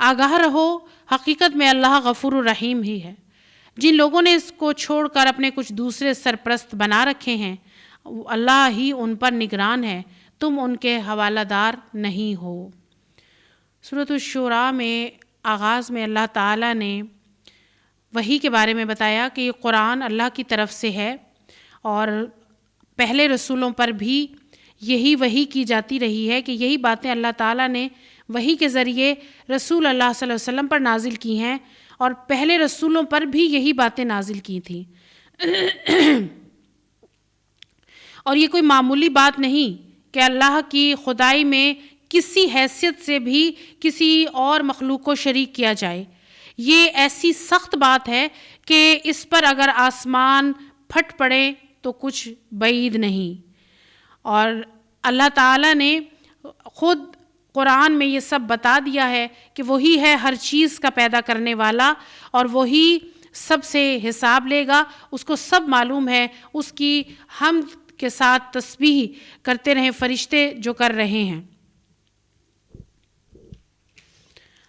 آگاہ رہو، حقیقت میں اللہ غفور الرحیم ہی ہے۔ جن لوگوں نے اس کو چھوڑ کر اپنے کچھ دوسرے سرپرست بنا رکھے ہیں، اللہ ہی ان پر نگران ہے، تم ان کے حوالہ دار نہیں ہو۔ سورۃ الشورى میں آغاز میں اللہ تعالیٰ نے وحی کے بارے میں بتایا کہ یہ قرآن اللہ کی طرف سے ہے، اور پہلے رسولوں پر بھی یہی وحی کی جاتی رہی ہے کہ یہی باتیں اللہ تعالیٰ نے وحی کے ذریعے رسول اللہ صلی اللہ علیہ وسلم پر نازل کی ہیں، اور پہلے رسولوں پر بھی یہی باتیں نازل کی تھیں۔ اور یہ کوئی معمولی بات نہیں کہ اللہ کی خدائی میں کسی حیثیت سے بھی کسی اور مخلوق کو شریک کیا جائے۔ یہ ایسی سخت بات ہے کہ اس پر اگر آسمان پھٹ پڑے تو کچھ بعید نہیں۔ اور اللہ تعالیٰ نے خود قرآن میں یہ سب بتا دیا ہے کہ وہی ہے ہر چیز کا پیدا کرنے والا، اور وہی سب سے حساب لے گا۔ اس کو سب معلوم ہے، اس کی حمد کے ساتھ تسبیح کرتے رہیں فرشتے جو کر رہے ہیں۔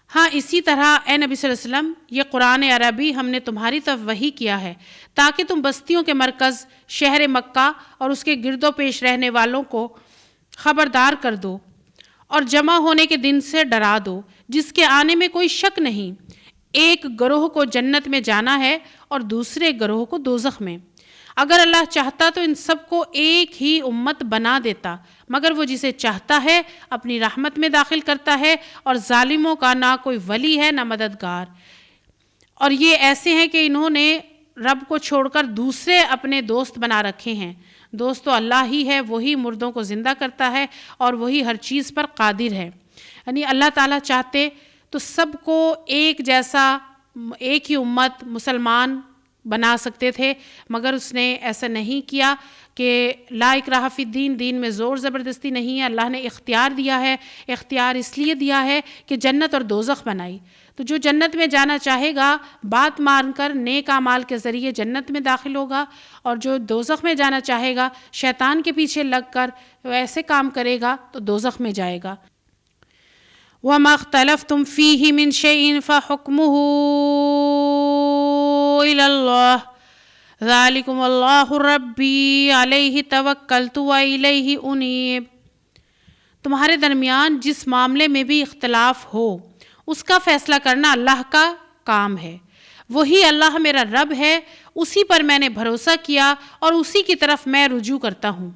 ہاں اسی طرح اے نبی صلی اللہ علیہ وسلم، یہ قرآن عربی ہم نے تمہاری طرف وحی کیا ہے تاکہ تم بستیوں کے مرکز شہر مکہ اور اس کے گرد و پیش رہنے والوں کو خبردار کر دو اور جمع ہونے کے دن سے ڈرا دو جس کے آنے میں کوئی شک نہیں۔ ایک گروہ کو جنت میں جانا ہے اور دوسرے گروہ کو دوزخ میں۔ اگر اللہ چاہتا تو ان سب کو ایک ہی امت بنا دیتا، مگر وہ جسے چاہتا ہے اپنی رحمت میں داخل کرتا ہے، اور ظالموں کا نہ کوئی ولی ہے نہ مددگار۔ اور یہ ایسے ہیں کہ انہوں نے رب کو چھوڑ کر دوسرے اپنے دوست بنا رکھے ہیں۔ دوست تو اللہ ہی ہے، وہی مردوں کو زندہ کرتا ہے اور وہی ہر چیز پر قادر ہے۔ یعنی اللہ تعالیٰ چاہتے تو سب کو ایک جیسا، ایک ہی امت مسلمان بنا سکتے تھے، مگر اس نے ایسا نہیں کیا کہ لا اکراہ فی الدین، دین میں زور زبردستی نہیں ہے۔ اللہ نے اختیار دیا ہے، اختیار اس لیے دیا ہے کہ جنت اور دوزخ بنائی۔ تو جو جنت میں جانا چاہے گا بات مان کر نیک اعمال کے ذریعے جنت میں داخل ہوگا، اور جو دوزخ میں جانا چاہے گا شیطان کے پیچھے لگ کر ایسے کام کرے گا تو دوزخ میں جائے گا۔ وَمَا اخْتَلَفْتُمْ فِيهِ مِنْ شَيْءٍ فَحُكْمُهُ إِلَى اللَّهِ ذَلِكُمُ اللَّهُ رَبِّي عَلَيْهِ تَوَكَّلْتُ وَإِلَيْهِ أُنِيبُ۔ تمہارے درمیان جس معاملے میں بھی اختلاف ہو اس کا فیصلہ کرنا اللہ کا کام ہے۔ وہی اللہ میرا رب ہے، اسی پر میں نے بھروسہ کیا اور اسی کی طرف میں رجوع کرتا ہوں۔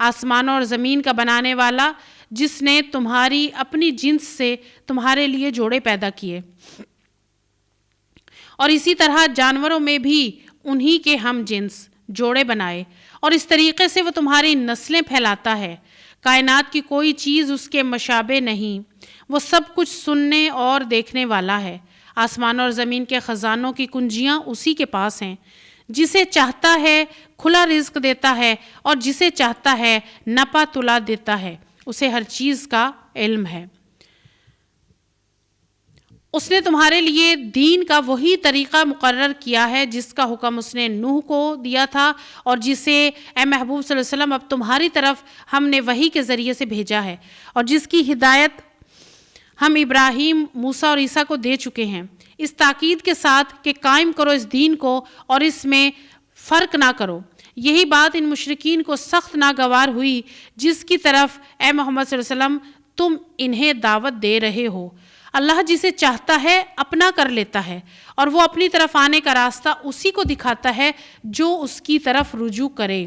آسمانوں اور زمین کا بنانے والا، جس نے تمہاری اپنی جنس سے تمہارے لیے جوڑے پیدا کیے، اور اسی طرح جانوروں میں بھی انہی کے ہم جنس جوڑے بنائے، اور اس طریقے سے وہ تمہاری نسلیں پھیلاتا ہے۔ کائنات کی کوئی چیز اس کے مشابہ نہیں، وہ سب کچھ سننے اور دیکھنے والا ہے۔ آسمانوں اور زمین کے خزانوں کی کنجیاں اسی کے پاس ہیں۔ جسے چاہتا ہے کھلا رزق دیتا ہے، اور جسے چاہتا ہے نپا تلا دیتا ہے۔ اسے ہر چیز کا علم ہے۔ اس نے تمہارے لیے دین کا وہی طریقہ مقرر کیا ہے جس کا حکم اس نے نوح کو دیا تھا، اور جسے اے محبوب صلی اللہ علیہ وسلم اب تمہاری طرف ہم نے وحی کے ذریعے سے بھیجا ہے، اور جس کی ہدایت ہم ابراہیم، موسیٰ اور عیسیٰ کو دے چکے ہیں، اس تاکید کے ساتھ کہ قائم کرو اس دین کو اور اس میں فرق نہ کرو۔ یہی بات ان مشرکین کو سخت ناگوار ہوئی جس کی طرف اے محمد صلی اللہ علیہ وسلم تم انہیں دعوت دے رہے ہو۔ اللہ جسے چاہتا ہے اپنا کر لیتا ہے، اور وہ اپنی طرف آنے کا راستہ اسی کو دکھاتا ہے جو اس کی طرف رجوع کرے۔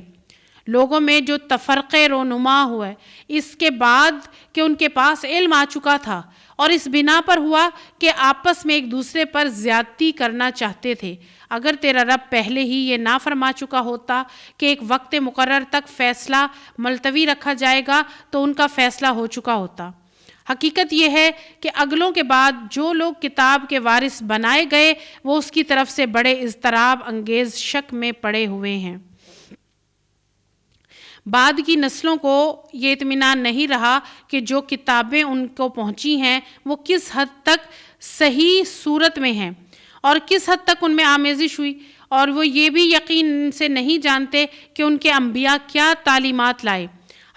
لوگوں میں جو تفرقے رونما ہوئے اس کے بعد کہ ان کے پاس علم آ چکا تھا، اور اس بنا پر ہوا کہ آپس میں ایک دوسرے پر زیادتی کرنا چاہتے تھے۔ اگر تیرا رب پہلے ہی یہ نہ فرما چکا ہوتا کہ ایک وقت مقرر تک فیصلہ ملتوی رکھا جائے گا تو ان کا فیصلہ ہو چکا ہوتا۔ حقیقت یہ ہے کہ اگلوں کے بعد جو لوگ کتاب کے وارث بنائے گئے وہ اس کی طرف سے بڑے اضطراب انگیز شک میں پڑے ہوئے ہیں۔ بعد کی نسلوں کو یہ اطمینان نہیں رہا کہ جو کتابیں ان کو پہنچی ہیں وہ کس حد تک صحیح صورت میں ہیں اور کس حد تک ان میں آمیزش ہوئی، اور وہ یہ بھی یقین سے نہیں جانتے کہ ان کے انبیاء کیا تعلیمات لائے۔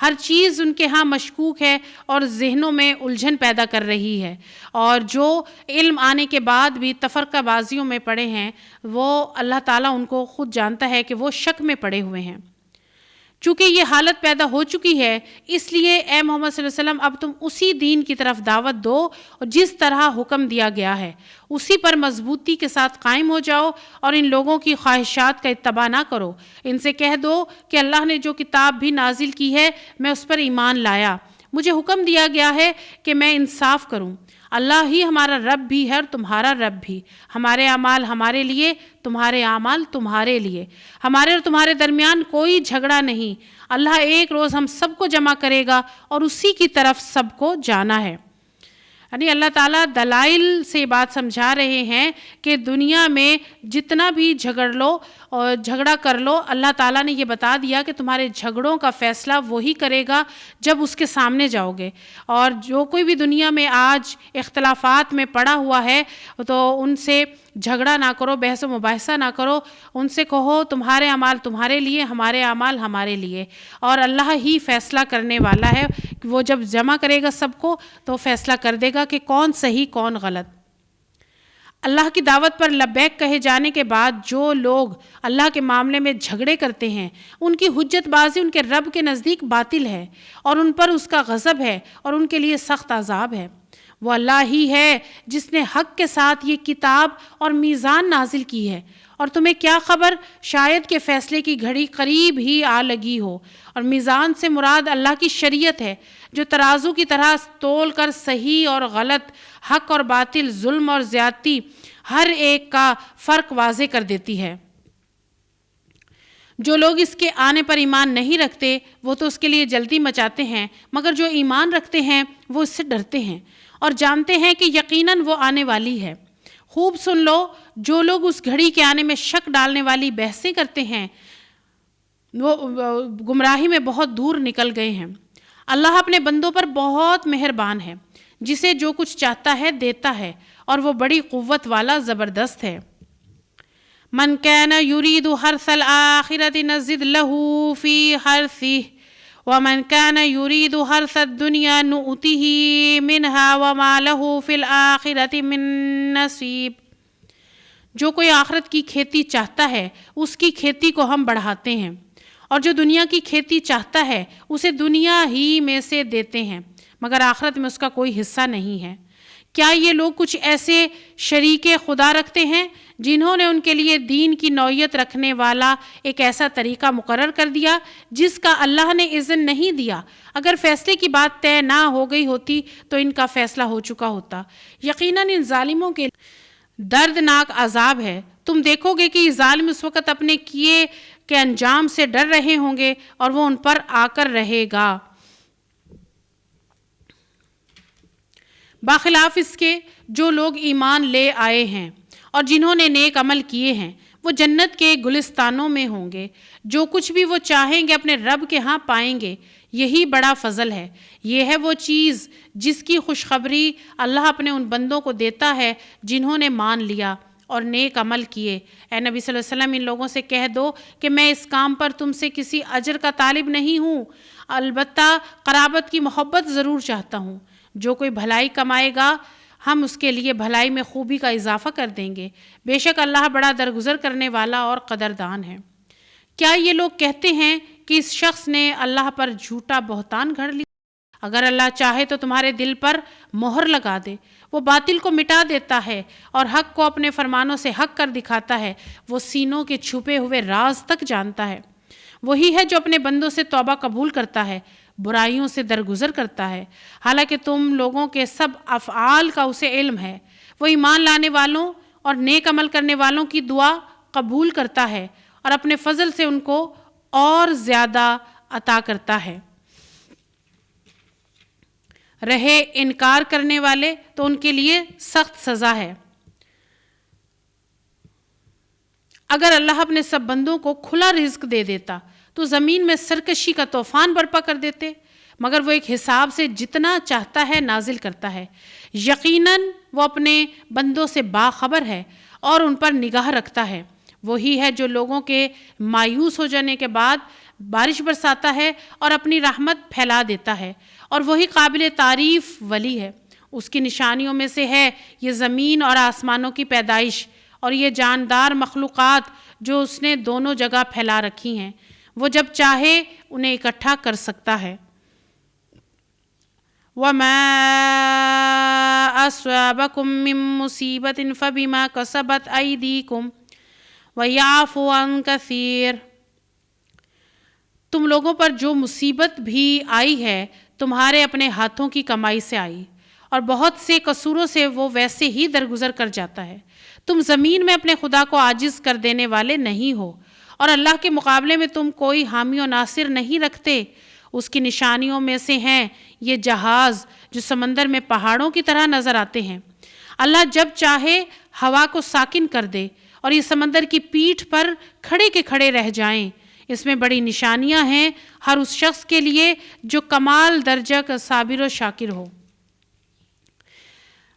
ہر چیز ان کے ہاں مشکوک ہے اور ذہنوں میں الجھن پیدا کر رہی ہے، اور جو علم آنے کے بعد بھی تفرقہ بازیوں میں پڑے ہیں وہ اللہ تعالیٰ ان کو خود جانتا ہے کہ وہ شک میں پڑے ہوئے ہیں۔ چونکہ یہ حالت پیدا ہو چکی ہے، اس لیے اے محمد صلی اللہ علیہ وسلم اب تم اسی دین کی طرف دعوت دو اور جس طرح حکم دیا گیا ہے اسی پر مضبوطی کے ساتھ قائم ہو جاؤ، اور ان لوگوں کی خواہشات کا اتباع نہ کرو۔ ان سے کہہ دو کہ اللہ نے جو کتاب بھی نازل کی ہے میں اس پر ایمان لایا، مجھے حکم دیا گیا ہے کہ میں انصاف کروں۔ اللہ ہی ہمارا رب بھی ہے اور تمہارا رب بھی، ہمارے اعمال ہمارے لیے، تمہارے اعمال تمہارے لیے، ہمارے اور تمہارے درمیان کوئی جھگڑا نہیں۔ اللہ ایک روز ہم سب کو جمع کرے گا اور اسی کی طرف سب کو جانا ہے۔ یعنی اللہ تعالیٰ دلائل سے بات سمجھا رہے ہیں کہ دنیا میں جتنا بھی جھگڑا کر لو، اللہ تعالیٰ نے یہ بتا دیا کہ تمہارے جھگڑوں کا فیصلہ وہی کرے گا جب اس کے سامنے جاؤ گے، اور جو کوئی بھی دنیا میں آج اختلافات میں پڑا ہوا ہے تو ان سے جھگڑا نہ کرو، بحث و مباحثہ نہ کرو، ان سے کہو تمہارے اعمال تمہارے لیے، ہمارے اعمال ہمارے لیے، اور اللہ ہی فیصلہ کرنے والا ہے۔ وہ جب جمع کرے گا سب کو تو فیصلہ کر دے گا کہ کون صحیح کون غلط۔ اللہ کی دعوت پر لبیک کہے جانے کے بعد جو لوگ اللہ کے معاملے میں جھگڑے کرتے ہیں ان کی حجت بازی ان کے رب کے نزدیک باطل ہے، اور ان پر اس کا غضب ہے اور ان کے لیے سخت عذاب ہے۔ وہ اللہ ہی ہے جس نے حق کے ساتھ یہ کتاب اور میزان نازل کی ہے، اور تمہیں کیا خبر شاید کہ فیصلے کی گھڑی قریب ہی آ لگی ہو۔ اور میزان سے مراد اللہ کی شریعت ہے جو ترازو کی طرح تول کر صحیح اور غلط، حق اور باطل، ظلم اور زیادتی ہر ایک کا فرق واضح کر دیتی ہے۔ جو لوگ اس کے آنے پر ایمان نہیں رکھتے وہ تو اس کے لیے جلدی مچاتے ہیں، مگر جو ایمان رکھتے ہیں وہ اس سے ڈرتے ہیں اور جانتے ہیں کہ یقیناً وہ آنے والی ہے۔ خوب سن لو، جو لوگ اس گھڑی کے آنے میں شک ڈالنے والی بحثیں کرتے ہیں وہ گمراہی میں بہت دور نکل گئے ہیں۔ اللہ اپنے بندوں پر بہت مہربان ہے، جسے جو کچھ چاہتا ہے دیتا ہے، اور وہ بڑی قوت والا زبردست ہے۔ من کان یرید حرث الآخرۃ نزد لہ فی حرثہ ومن کان یرید حرث الدنیا نؤتہ منہا وما لہ فی الآخرۃ من نصیب۔ جو کوئی آخرت کی کھیتی چاہتا ہے اس کی کھیتی کو ہم بڑھاتے ہیں، اور جو دنیا کی کھیتی چاہتا ہے اسے دنیا ہی میں سے دیتے ہیں، مگر آخرت میں اس کا کوئی حصہ نہیں ہے۔ کیا یہ لوگ کچھ ایسے شریک خدا رکھتے ہیں جنہوں نے ان کے لیے دین کی نوعیت رکھنے والا ایک ایسا طریقہ مقرر کر دیا جس کا اللہ نے اذن نہیں دیا؟ اگر فیصلے کی بات طے نہ ہو گئی ہوتی تو ان کا فیصلہ ہو چکا ہوتا۔ یقیناً ان ظالموں کے دردناک عذاب ہے۔ تم دیکھو گے کہ یہ ظالم اس وقت اپنے کیے کے انجام سے ڈر رہے ہوں گے اور وہ ان پر آ کر رہے گا۔ باخلاف اس کے جو لوگ ایمان لے آئے ہیں اور جنہوں نے نیک عمل کیے ہیں وہ جنت کے گلستانوں میں ہوں گے، جو کچھ بھی وہ چاہیں گے اپنے رب کے ہاں پائیں گے۔ یہی بڑا فضل ہے۔ یہ ہے وہ چیز جس کی خوشخبری اللہ اپنے ان بندوں کو دیتا ہے جنہوں نے مان لیا اور نیک عمل کیے۔ اے نبی صلی اللہ علیہ وسلم ان لوگوں سے کہہ دو کہ میں اس کام پر تم سے کسی اجر کا طالب نہیں ہوں، البتہ قرابت کی محبت ضرور چاہتا ہوں۔ جو کوئی بھلائی کمائے گا ہم اس کے لیے بھلائی میں خوبی کا اضافہ کر دیں گے، بے شک اللہ بڑا درگزر کرنے والا اور قدردان ہے۔ کیا یہ لوگ کہتے ہیں کہ اس شخص نے اللہ پر جھوٹا بہتان گھڑ لیا؟ اگر اللہ چاہے تو تمہارے دل پر مہر لگا دے۔ وہ باطل کو مٹا دیتا ہے اور حق کو اپنے فرمانوں سے حق کر دکھاتا ہے۔ وہ سینوں کے چھپے ہوئے راز تک جانتا ہے۔ وہی ہے جو اپنے بندوں سے توبہ قبول کرتا ہے، برائیوں سے درگزر کرتا ہے، حالانکہ تم لوگوں کے سب افعال کا اسے علم ہے۔ وہ ایمان لانے والوں اور نیک عمل کرنے والوں کی دعا قبول کرتا ہے اور اپنے فضل سے ان کو اور زیادہ عطا کرتا ہے۔ رہے انکار کرنے والے تو ان کے لیے سخت سزا ہے۔ اگر اللہ اپنے سب بندوں کو کھلا رزق دے دیتا تو زمین میں سرکشی کا طوفان برپا کر دیتے، مگر وہ ایک حساب سے جتنا چاہتا ہے نازل کرتا ہے۔ یقیناً وہ اپنے بندوں سے باخبر ہے اور ان پر نگاہ رکھتا ہے۔ وہی ہے جو لوگوں کے مایوس ہو جانے کے بعد بارش برساتا ہے اور اپنی رحمت پھیلا دیتا ہے، اور وہی قابل تعریف ولی ہے۔ اس کی نشانیوں میں سے ہے یہ زمین اور آسمانوں کی پیدائش اور یہ جاندار مخلوقات جو اس نے دونوں جگہ پھیلا رکھی ہیں۔ وہ جب چاہے انہیں اکٹھا کر سکتا ہے۔ وَمَا أَصَابَكُم مِّن مُّصِيبَةٍ فَبِمَا كَسَبَتْ أَيْدِيكُمْ وَيَعْفُو عَن كَثِيرٍ۔ تم لوگوں پر جو مصیبت بھی آئی ہے تمہارے اپنے ہاتھوں کی کمائی سے آئی، اور بہت سے قصوروں سے وہ ویسے ہی درگزر کر جاتا ہے۔ تم زمین میں اپنے خدا کو عاجز کر دینے والے نہیں ہو، اور اللہ کے مقابلے میں تم کوئی حامی و ناصر نہیں رکھتے۔ اس کی نشانیوں میں سے ہیں یہ جہاز جو سمندر میں پہاڑوں کی طرح نظر آتے ہیں۔ اللہ جب چاہے ہوا کو ساکن کر دے اور یہ سمندر کی پیٹھ پر کھڑے کے کھڑے رہ جائیں۔ اس میں بڑی نشانیاں ہیں ہر اس شخص کے لیے جو کمال درجہ کا صابر و شاکر ہو۔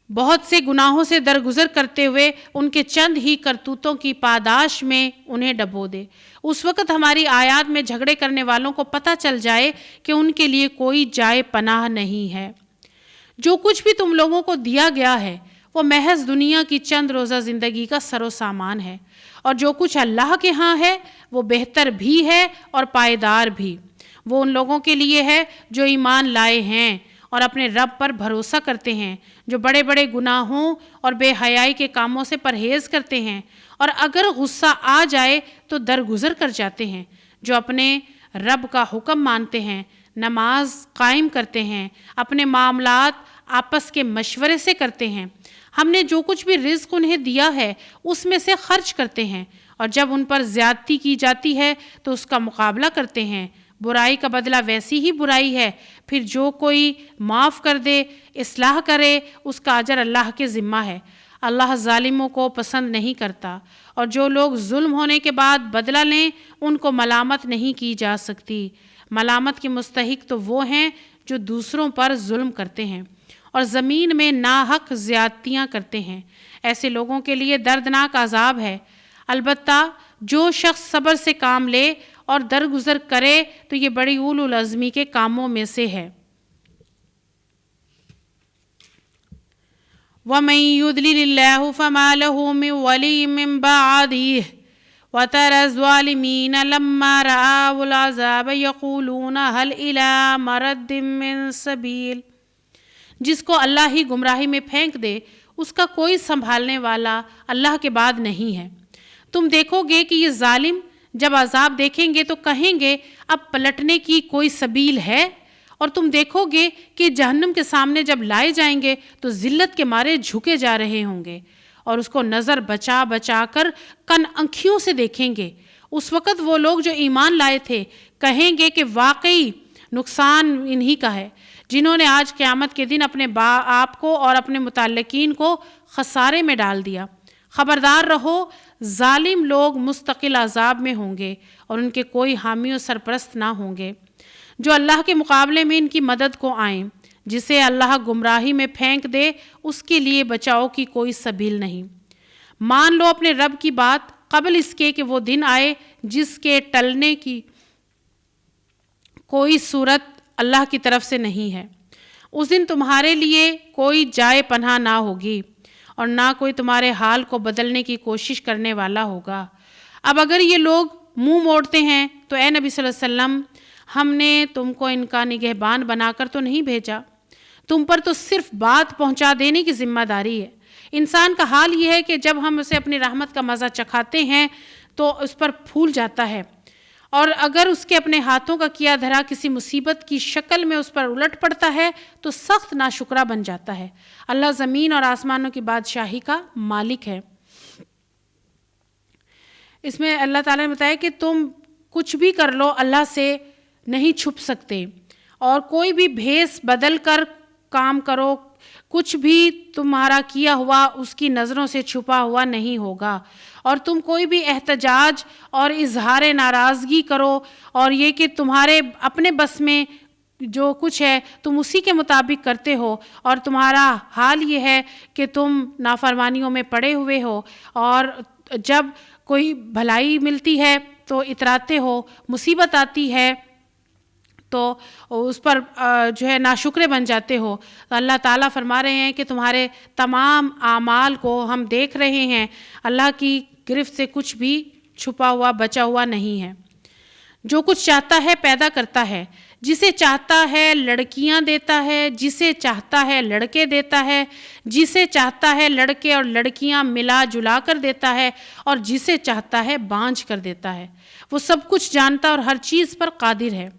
بہت سے گناہوں سے درگزر کرتے ہوئے ان کے چند ہی کرتوتوں کی پاداش میں انہیں ڈبو دے۔ اس وقت ہماری آیات میں جھگڑے کرنے والوں کو پتہ چل جائے کہ ان کے لیے کوئی جائے پناہ نہیں ہے۔ جو کچھ بھی تم لوگوں کو دیا گیا ہے وہ محض دنیا کی چند روزہ زندگی کا سر و سامان ہے، اور جو کچھ اللہ کے ہاں ہے وہ بہتر بھی ہے اور پائیدار بھی۔ وہ ان لوگوں کے لیے ہے جو ایمان لائے ہیں اور اپنے رب پر بھروسہ کرتے ہیں، جو بڑے بڑے گناہوں اور بے حیائی کے کاموں سے پرہیز کرتے ہیں، اور اگر غصہ آ جائے تو درگزر کر جاتے ہیں، جو اپنے رب کا حکم مانتے ہیں، نماز قائم کرتے ہیں، اپنے معاملات آپس کے مشورے سے کرتے ہیں۔ ہم نے جو کچھ بھی رزق انہیں دیا ہے اس میں سے خرچ کرتے ہیں، اور جب ان پر زیادتی کی جاتی ہے تو اس کا مقابلہ کرتے ہیں۔ برائی کا بدلہ ویسی ہی برائی ہے، پھر جو کوئی معاف کر دے، اصلاح کرے، اس کا اجر اللہ کے ذمہ ہے۔ اللہ ظالموں کو پسند نہیں کرتا، اور جو لوگ ظلم ہونے کے بعد بدلہ لیں ان کو ملامت نہیں کی جا سکتی۔ ملامت کے مستحق تو وہ ہیں جو دوسروں پر ظلم کرتے ہیں اور زمین میں ناحق زیادتیاں کرتے ہیں۔ ایسے لوگوں کے لیے دردناک عذاب ہے۔ البتہ جو شخص صبر سے کام لے اور درگزر کرے تو یہ بڑی اولو العزمی کے کاموں میں سے ہے۔ وَمَن يُضْلِلِ اللَّهُ فَمَا لَهُ مِن وَلِيٍّ مِّن بَعْدِهِ وَتَرَى الظَّالِمِينَ لَمَّا رَأَوُا الْعَذَابَ يَقُولُونَ هَلْ إِلَىٰ مَرَدٍ مِّن سَبِيلٍ۔ جس کو اللہ ہی گمراہی میں پھینک دے اس کا کوئی سنبھالنے والا اللہ کے بعد نہیں ہے۔ تم دیکھو گے کہ یہ ظالم جب عذاب دیکھیں گے تو کہیں گے اب پلٹنے کی کوئی سبیل ہے، اور تم دیکھو گے کہ جہنم کے سامنے جب لائے جائیں گے تو ذلت کے مارے جھکے جا رہے ہوں گے، اور اس کو نظر بچا بچا کر کن آنکھیوں سے دیکھیں گے۔ اس وقت وہ لوگ جو ایمان لائے تھے کہیں گے کہ واقعی نقصان انہی کا ہے جنہوں نے آج قیامت کے دن اپنے آپ کو اور اپنے متعلقین کو خسارے میں ڈال دیا۔ خبردار رہو، ظالم لوگ مستقل عذاب میں ہوں گے اور ان کے کوئی حامی و سرپرست نہ ہوں گے جو اللہ کے مقابلے میں ان کی مدد کو آئیں۔ جسے اللہ گمراہی میں پھینک دے اس کے لیے بچاؤ کی کوئی سبیل نہیں۔ مان لو اپنے رب کی بات قبل اس کے کہ وہ دن آئے جس کے ٹلنے کی کوئی صورت اللہ کی طرف سے نہیں ہے۔ اس دن تمہارے لیے کوئی جائے پناہ نہ ہوگی اور نہ کوئی تمہارے حال کو بدلنے کی کوشش کرنے والا ہوگا۔ اب اگر یہ لوگ منہ موڑتے ہیں تو اے نبی صلی اللہ علیہ وسلم، ہم نے تم کو ان کا نگہبان بنا کر تو نہیں بھیجا، تم پر تو صرف بات پہنچا دینے کی ذمہ داری ہے۔ انسان کا حال یہ ہے کہ جب ہم اسے اپنی رحمت کا مزہ چکھاتے ہیں تو اس پر پھول جاتا ہے، اور اگر اس کے اپنے ہاتھوں کا کیا دھرا کسی مصیبت کی شکل میں اس پر الٹ پڑتا ہے تو سخت ناشکرا بن جاتا ہے۔ اللہ زمین اور آسمانوں کی بادشاہی کا مالک ہے۔ اس میں اللہ تعالیٰ نے بتایا کہ تم کچھ بھی کر لو اللہ سے نہیں چھپ سکتے، اور کوئی بھی بھیس بدل کر کام کرو، کچھ بھی تمہارا کیا ہوا اس کی نظروں سے چھپا ہوا نہیں ہوگا، اور تم کوئی بھی احتجاج اور اظہار ناراضگی کرو اور یہ کہ تمہارے اپنے بس میں جو کچھ ہے تم اسی کے مطابق کرتے ہو، اور تمہارا حال یہ ہے کہ تم نافرمانیوں میں پڑے ہوئے ہو، اور جب کوئی بھلائی ملتی ہے تو اتراتے ہو، مصیبت آتی ہے تو اس پر جو ہے ناشکرے بن جاتے ہو، تو اللہ تعالیٰ فرما رہے ہیں کہ تمہارے تمام اعمال کو ہم دیکھ رہے ہیں، اللہ کی گرفت سے کچھ بھی چھپا ہوا بچا ہوا نہیں ہے۔ جو کچھ چاہتا ہے پیدا کرتا ہے، جسے چاہتا ہے لڑکیاں دیتا ہے، جسے چاہتا ہے لڑکے دیتا ہے، جسے چاہتا ہے لڑکے اور لڑکیاں ملا جلا کر دیتا ہے، اور جسے چاہتا ہے بانجھ کر دیتا ہے۔ وہ سب کچھ جانتا اور ہر چیز پر قادر ہے۔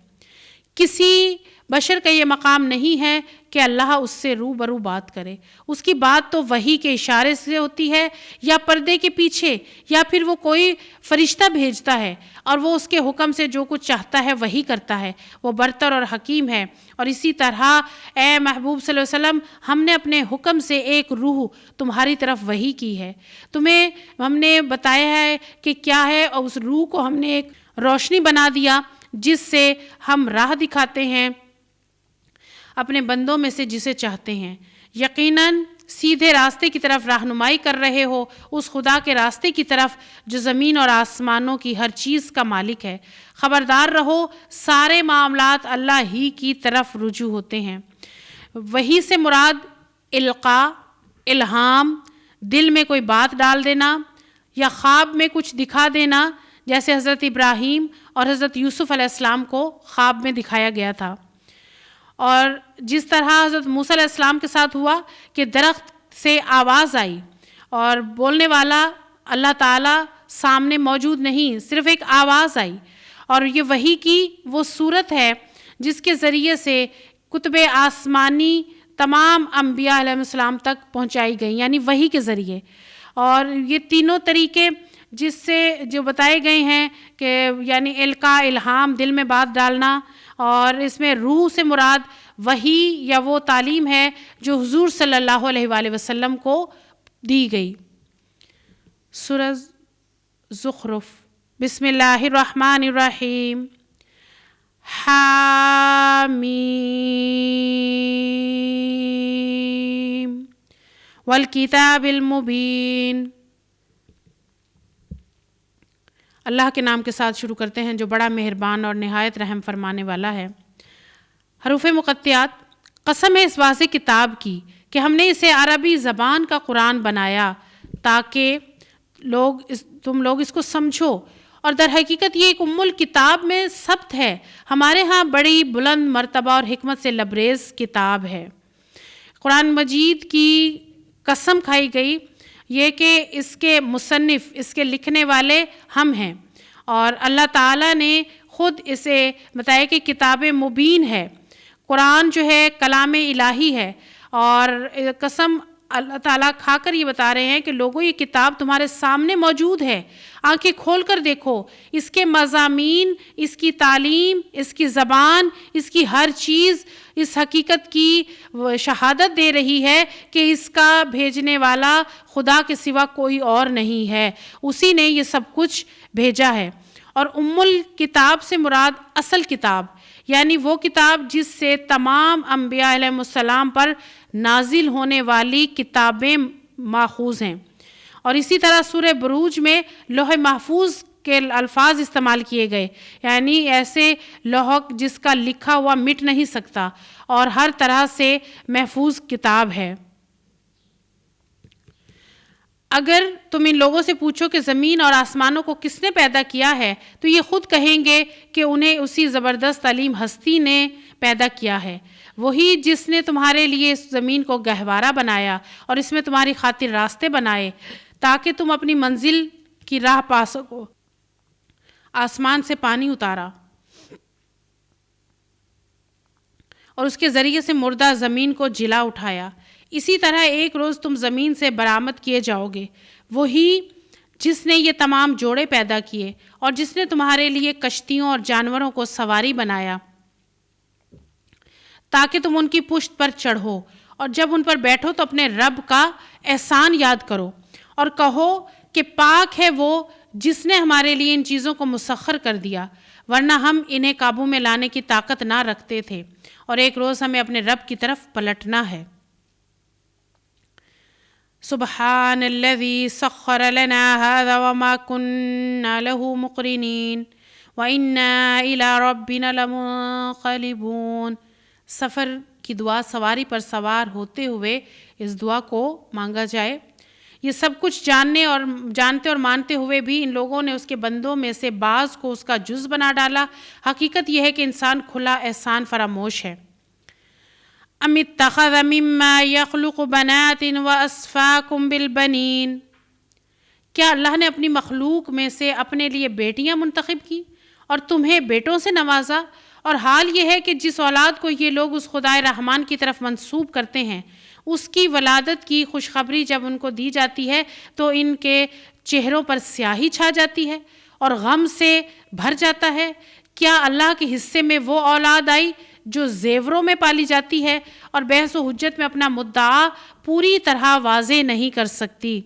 کسی بشر کا یہ مقام نہیں ہے کہ اللہ اس سے روبرو بات کرے، اس کی بات تو وحی کے اشارے سے ہوتی ہے، یا پردے کے پیچھے، یا پھر وہ کوئی فرشتہ بھیجتا ہے اور وہ اس کے حکم سے جو کچھ چاہتا ہے وہی کرتا ہے۔ وہ برتر اور حکیم ہے۔ اور اسی طرح اے محبوب صلی اللہ علیہ وسلم، ہم نے اپنے حکم سے ایک روح تمہاری طرف وحی کی ہے، تمہیں ہم نے بتایا ہے کہ کیا ہے، اور اس روح کو ہم نے ایک روشنی بنا دیا جس سے ہم راہ دکھاتے ہیں اپنے بندوں میں سے جسے چاہتے ہیں۔ یقیناً سیدھے راستے کی طرف رہنمائی کر رہے ہو، اس خدا کے راستے کی طرف جو زمین اور آسمانوں کی ہر چیز کا مالک ہے۔ خبردار رہو، سارے معاملات اللہ ہی کی طرف رجوع ہوتے ہیں۔ وحی سے مراد القاء، الہام، دل میں کوئی بات ڈال دینا یا خواب میں کچھ دکھا دینا، جیسے حضرت ابراہیم اور حضرت یوسف علیہ السلام کو خواب میں دکھایا گیا تھا، اور جس طرح حضرت موسیٰ علیہ السلام کے ساتھ ہوا کہ درخت سے آواز آئی اور بولنے والا اللہ تعالیٰ سامنے موجود نہیں، صرف ایک آواز آئی، اور یہ وحی کی وہ صورت ہے جس کے ذریعے سے کتب آسمانی تمام انبیاء علیہ السلام تک پہنچائی گئی، یعنی وحی کے ذریعے۔ اور یہ تینوں طریقے جس سے جو بتائے گئے ہیں کہ یعنی القاء، الہام، دل میں بات ڈالنا، اور اس میں روح سے مراد وحی یا وہ تعلیم ہے جو حضور صلی اللہ علیہ وآلہ وسلم کو دی گئی۔ سورہ زخرف، بسم اللہ الرحمن الرحیم، حامیم والکتاب المبین۔ اللہ کے نام کے ساتھ شروع کرتے ہیں جو بڑا مہربان اور نہایت رحم فرمانے والا ہے۔ حروف مقطعات، قسم ہے اس واضح کتاب کی کہ ہم نے اسے عربی زبان کا قرآن بنایا تاکہ تم لوگ اس کو سمجھو، اور در حقیقت یہ ایک الکتاب میں ثبت ہے، ہمارے ہاں بڑی بلند مرتبہ اور حکمت سے لبریز کتاب ہے۔ قرآن مجید کی قسم کھائی گئی یہ کہ اس کے مصنف، اس کے لکھنے والے ہم ہیں، اور اللہ تعالیٰ نے خود اسے بتایا کہ کتاب مبین ہے۔ قرآن جو ہے کلام الہی ہے، اور قسم اللہ تعالیٰ کھا کر یہ بتا رہے ہیں کہ لوگوں یہ کتاب تمہارے سامنے موجود ہے، آنکھیں کھول کر دیکھو، اس کے مضامین، اس کی تعلیم، اس کی زبان، اس کی ہر چیز اس حقیقت کی شہادت دے رہی ہے کہ اس کا بھیجنے والا خدا کے سوا کوئی اور نہیں ہے، اسی نے یہ سب کچھ بھیجا ہے۔ اور الکتاب سے مراد اصل کتاب، یعنی وہ کتاب جس سے تمام انبیاء علیہ السلام پر نازل ہونے والی کتابیں ماخوذ ہیں۔ اور اسی طرح سورہ بروج میں لوح محفوظ کے الفاظ استعمال کیے گئے، یعنی ایسے لوح جس کا لکھا ہوا مٹ نہیں سکتا اور ہر طرح سے محفوظ کتاب ہے۔ اگر تم ان لوگوں سے پوچھو کہ زمین اور آسمانوں کو کس نے پیدا کیا ہے تو یہ خود کہیں گے کہ انہیں اسی زبردست علیم ہستی نے پیدا کیا ہے، وہی جس نے تمہارے لیے اس زمین کو گہوارہ بنایا اور اس میں تمہاری خاطر راستے بنائے تاکہ تم اپنی منزل کی راہ پا سکو، آسمان سے پانی اتارا اور اس کے ذریعے سے مردہ زمین کو جلا اٹھایا، اسی طرح ایک روز تم زمین سے برآمد کیے جاؤ گے، وہی جس نے یہ تمام جوڑے پیدا کیے اور جس نے تمہارے لیے کشتیوں اور جانوروں کو سواری بنایا تاکہ تم ان کی پشت پر چڑھو، اور جب ان پر بیٹھو تو اپنے رب کا احسان یاد کرو اور کہو کہ پاک ہے وہ جس نے ہمارے لیے ان چیزوں کو مسخر کر دیا، ورنہ ہم انہیں قابو میں لانے کی طاقت نہ رکھتے تھے، اور ایک روز ہمیں اپنے رب کی طرف پلٹنا ہے۔ سبحان الذی سخر لنا هذا وما كنا له مقرنین وإنا إلى ربنا لمنقلبون۔ سفر کی دعا سواری پر سوار ہوتے ہوئے اس دعا کو مانگا جائے۔ یہ سب کچھ جانتے اور مانتے ہوئے بھی ان لوگوں نے اس کے بندوں میں سے بعض کو اس کا جز بنا ڈالا۔ حقیقت یہ ہے کہ انسان کھلا احسان فراموش ہے۔ ام اتخذ مما یخلق بنات واسفاکم بالبنین، کیا اللہ نے اپنی مخلوق میں سے اپنے لیے بیٹیاں منتخب کی اور تمہیں بیٹوں سے نوازا؟ اور حال یہ ہے کہ جس اولاد کو یہ لوگ اس خدائے رحمان کی طرف منسوب کرتے ہیں، اس کی ولادت کی خوشخبری جب ان کو دی جاتی ہے تو ان کے چہروں پر سیاہی چھا جاتی ہے اور غم سے بھر جاتا ہے۔ کیا اللہ کے حصے میں وہ اولاد آئی جو زیوروں میں پالی جاتی ہے اور بحث و حجت میں اپنا مدعا پوری طرح واضح نہیں کر سکتی؟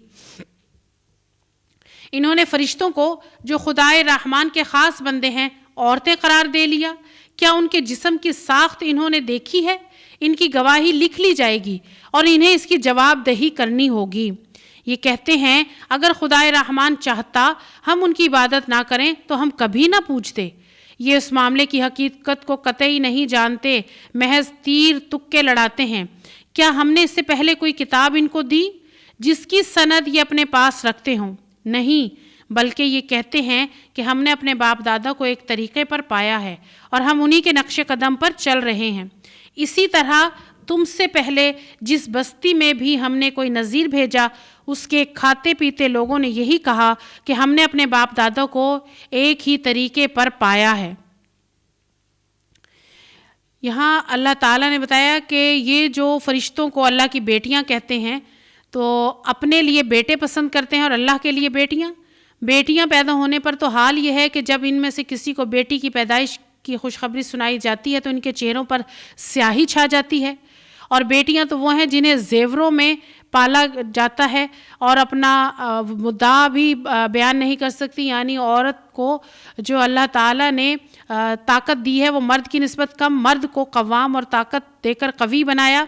انہوں نے فرشتوں کو جو خدائے رحمان کے خاص بندے ہیں عورتیں قرار دے لیا۔ کیا ان کے جسم کی ساخت انہوں نے دیکھی ہے؟ ان کی گواہی لکھ لی جائے گی اور انہیں اس کی جواب دہی کرنی ہوگی۔ یہ کہتے ہیں اگر خدائے رحمان چاہتا ہم ان کی عبادت نہ کریں تو ہم کبھی نہ پوچھتے۔ یہ اس معاملے کی حقیقت کو قطعی نہیں جانتے، محض تیر تکے لڑاتے ہیں۔ کیا ہم نے اس سے پہلے کوئی کتاب ان کو دی جس کی سند یہ اپنے پاس رکھتے ہوں؟ نہیں، بلکہ یہ کہتے ہیں کہ ہم نے اپنے باپ دادا کو ایک طریقے پر پایا ہے اور ہم انہی کے نقش قدم پر چل رہے ہیں۔ اسی طرح تم سے پہلے جس بستی میں بھی ہم نے کوئی نذیر بھیجا، اس کے کھاتے پیتے لوگوں نے یہی کہا کہ ہم نے اپنے باپ دادا کو ایک ہی طریقے پر پایا ہے۔ یہاں اللہ تعالیٰ نے بتایا کہ یہ جو فرشتوں کو اللہ کی بیٹیاں کہتے ہیں تو اپنے لیے بیٹے پسند کرتے ہیں اور اللہ کے لیے بیٹیاں پیدا ہونے پر تو حال یہ ہے کہ جب ان میں سے کسی کو بیٹی کی پیدائش کی خوشخبری سنائی جاتی ہے تو ان کے چہروں پر سیاہی چھا جاتی ہے۔ اور بیٹیاں تو وہ ہیں جنہیں زیوروں میں پالا جاتا ہے اور اپنا مدعا بھی بیان نہیں کر سکتی، یعنی عورت کو جو اللہ تعالیٰ نے طاقت دی ہے وہ مرد کی نسبت کم، مرد کو قوام اور طاقت دے کر قوی بنایا،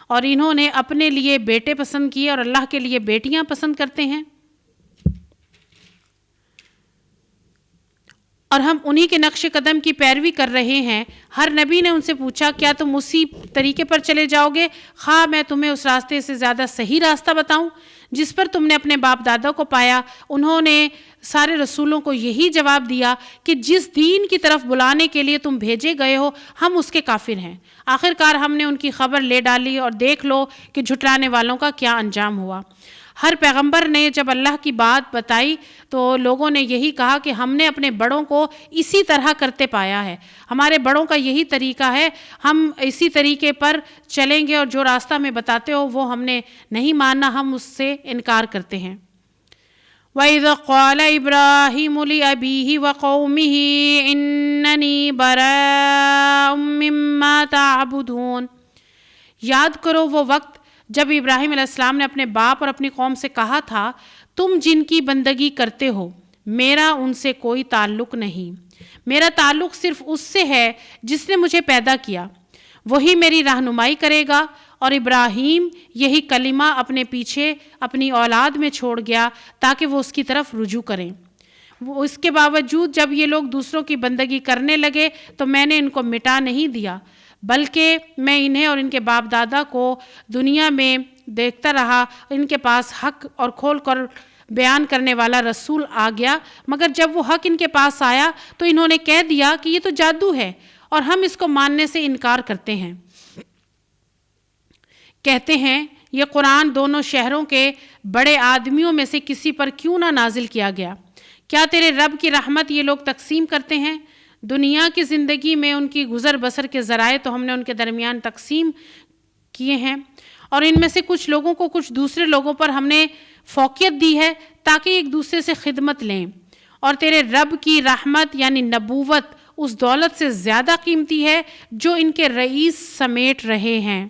اور انہوں نے اپنے لیے بیٹے پسند کیے اور اللہ کے لیے بیٹیاں پسند کرتے ہیں۔ اور ہم انہی کے نقش قدم کی پیروی کر رہے ہیں۔ ہر نبی نے ان سے پوچھا کیا تم اسی طریقے پر چلے جاؤ گے؟ خواہ میں تمہیں اس راستے سے زیادہ صحیح راستہ بتاؤں جس پر تم نے اپنے باپ دادا کو پایا۔ انہوں نے سارے رسولوں کو یہی جواب دیا کہ جس دین کی طرف بلانے کے لیے تم بھیجے گئے ہو ہم اس کے کافر ہیں۔ آخرکار ہم نے ان کی خبر لے ڈالی اور دیکھ لو کہ جھٹلانے والوں کا کیا انجام ہوا۔ ہر پیغمبر نے جب اللہ کی بات بتائی تو لوگوں نے یہی کہا کہ ہم نے اپنے بڑوں کو اسی طرح کرتے پایا ہے، ہمارے بڑوں کا یہی طریقہ ہے، ہم اسی طریقے پر چلیں گے اور جو راستہ میں بتاتے ہو وہ ہم نے نہیں ماننا، ہم اس سے انکار کرتے ہیں۔ وَإِذْ قَالَ إِبْرَاهِيمُ لِأَبِيهِ وَقَوْمِهِ إِنَّنِي بَرَاءٌ مِّمَّا تَعْبُدُونَ، یاد کرو وہ وقت جب ابراہیم علیہ السلام نے اپنے باپ اور اپنی قوم سے کہا تھا تم جن کی بندگی کرتے ہو میرا ان سے کوئی تعلق نہیں، میرا تعلق صرف اس سے ہے جس نے مجھے پیدا کیا، وہی میری رہنمائی کرے گا۔ اور ابراہیم یہی کلمہ اپنے پیچھے اپنی اولاد میں چھوڑ گیا تاکہ وہ اس کی طرف رجوع کریں۔ وہ اس کے باوجود جب یہ لوگ دوسروں کی بندگی کرنے لگے تو میں نے ان کو مٹا نہیں دیا، بلکہ میں انہیں اور ان کے باپ دادا کو دنیا میں دیکھتا رہا، ان کے پاس حق اور کھول کر بیان کرنے والا رسول آ گیا، مگر جب وہ حق ان کے پاس آیا تو انہوں نے کہہ دیا کہ یہ تو جادو ہے اور ہم اس کو ماننے سے انکار کرتے ہیں۔ کہتے ہیں یہ قرآن دونوں شہروں کے بڑے آدمیوں میں سے کسی پر کیوں نہ نازل کیا گیا؟ کیا تیرے رب کی رحمت یہ لوگ تقسیم کرتے ہیں؟ دنیا کی زندگی میں ان کی گزر بسر کے ذرائع تو ہم نے ان کے درمیان تقسیم کیے ہیں، اور ان میں سے کچھ لوگوں کو کچھ دوسرے لوگوں پر ہم نے فوقیت دی ہے تاکہ ایک دوسرے سے خدمت لیں، اور تیرے رب کی رحمت یعنی نبوت اس دولت سے زیادہ قیمتی ہے جو ان کے رئیس سمیٹ رہے ہیں۔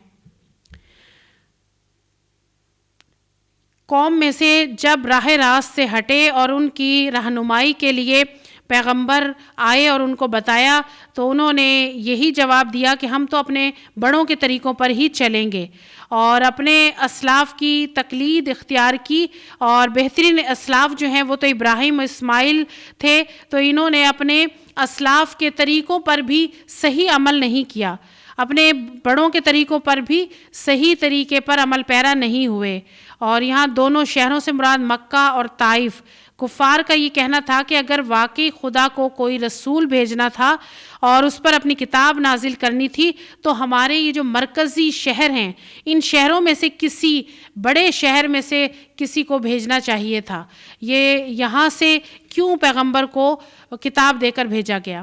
قوم میں سے جب راہ راست سے ہٹے اور ان کی رہنمائی کے لیے پیغمبر آئے اور ان کو بتایا تو انہوں نے یہی جواب دیا کہ ہم تو اپنے بڑوں کے طریقوں پر ہی چلیں گے، اور اپنے اسلاف کی تقلید اختیار کی، اور بہترین اسلاف جو ہیں وہ تو ابراہیم و اسماعیل تھے، تو انہوں نے اپنے اسلاف کے طریقوں پر بھی صحیح عمل نہیں کیا، اپنے بڑوں کے طریقوں پر بھی صحیح طریقے پر عمل پیرا نہیں ہوئے۔ اور یہاں دونوں شہروں سے مراد مکہ اور طائف۔ کفار کا یہ کہنا تھا کہ اگر واقعی خدا کو کوئی رسول بھیجنا تھا اور اس پر اپنی کتاب نازل کرنی تھی تو ہمارے یہ جو مرکزی شہر ہیں، ان شہروں میں سے کسی بڑے شہر میں سے کسی کو بھیجنا چاہیے تھا۔ یہ یہاں سے کیوں پیغمبر کو کتاب دے کر بھیجا گیا؟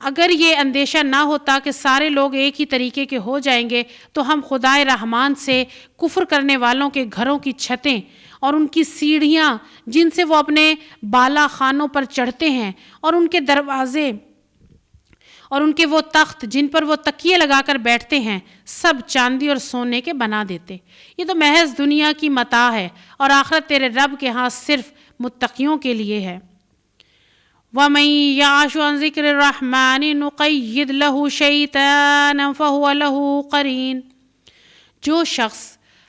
اگر یہ اندیشہ نہ ہوتا کہ سارے لوگ ایک ہی طریقے کے ہو جائیں گے تو ہم خدائے رحمان سے کفر کرنے والوں کے گھروں کی چھتیں اور ان کی سیڑھیاں جن سے وہ اپنے بالا خانوں پر چڑھتے ہیں، اور ان کے دروازے اور ان کے وہ تخت جن پر وہ تکیے لگا کر بیٹھتے ہیں، سب چاندی اور سونے کے بنا دیتے۔ یہ تو محض دنیا کی متاع ہے، اور آخرت تیرے رب کے ہاں صرف متقیوں کے لیے ہے۔ وَمَن يَعْشُ عَن ذِكْرِ الرَّحْمَنِ نُقَيِّضْ لَهُ شَيْطَانًا فَهُوَ لَهُ قَرِينٌ۔ جو شخص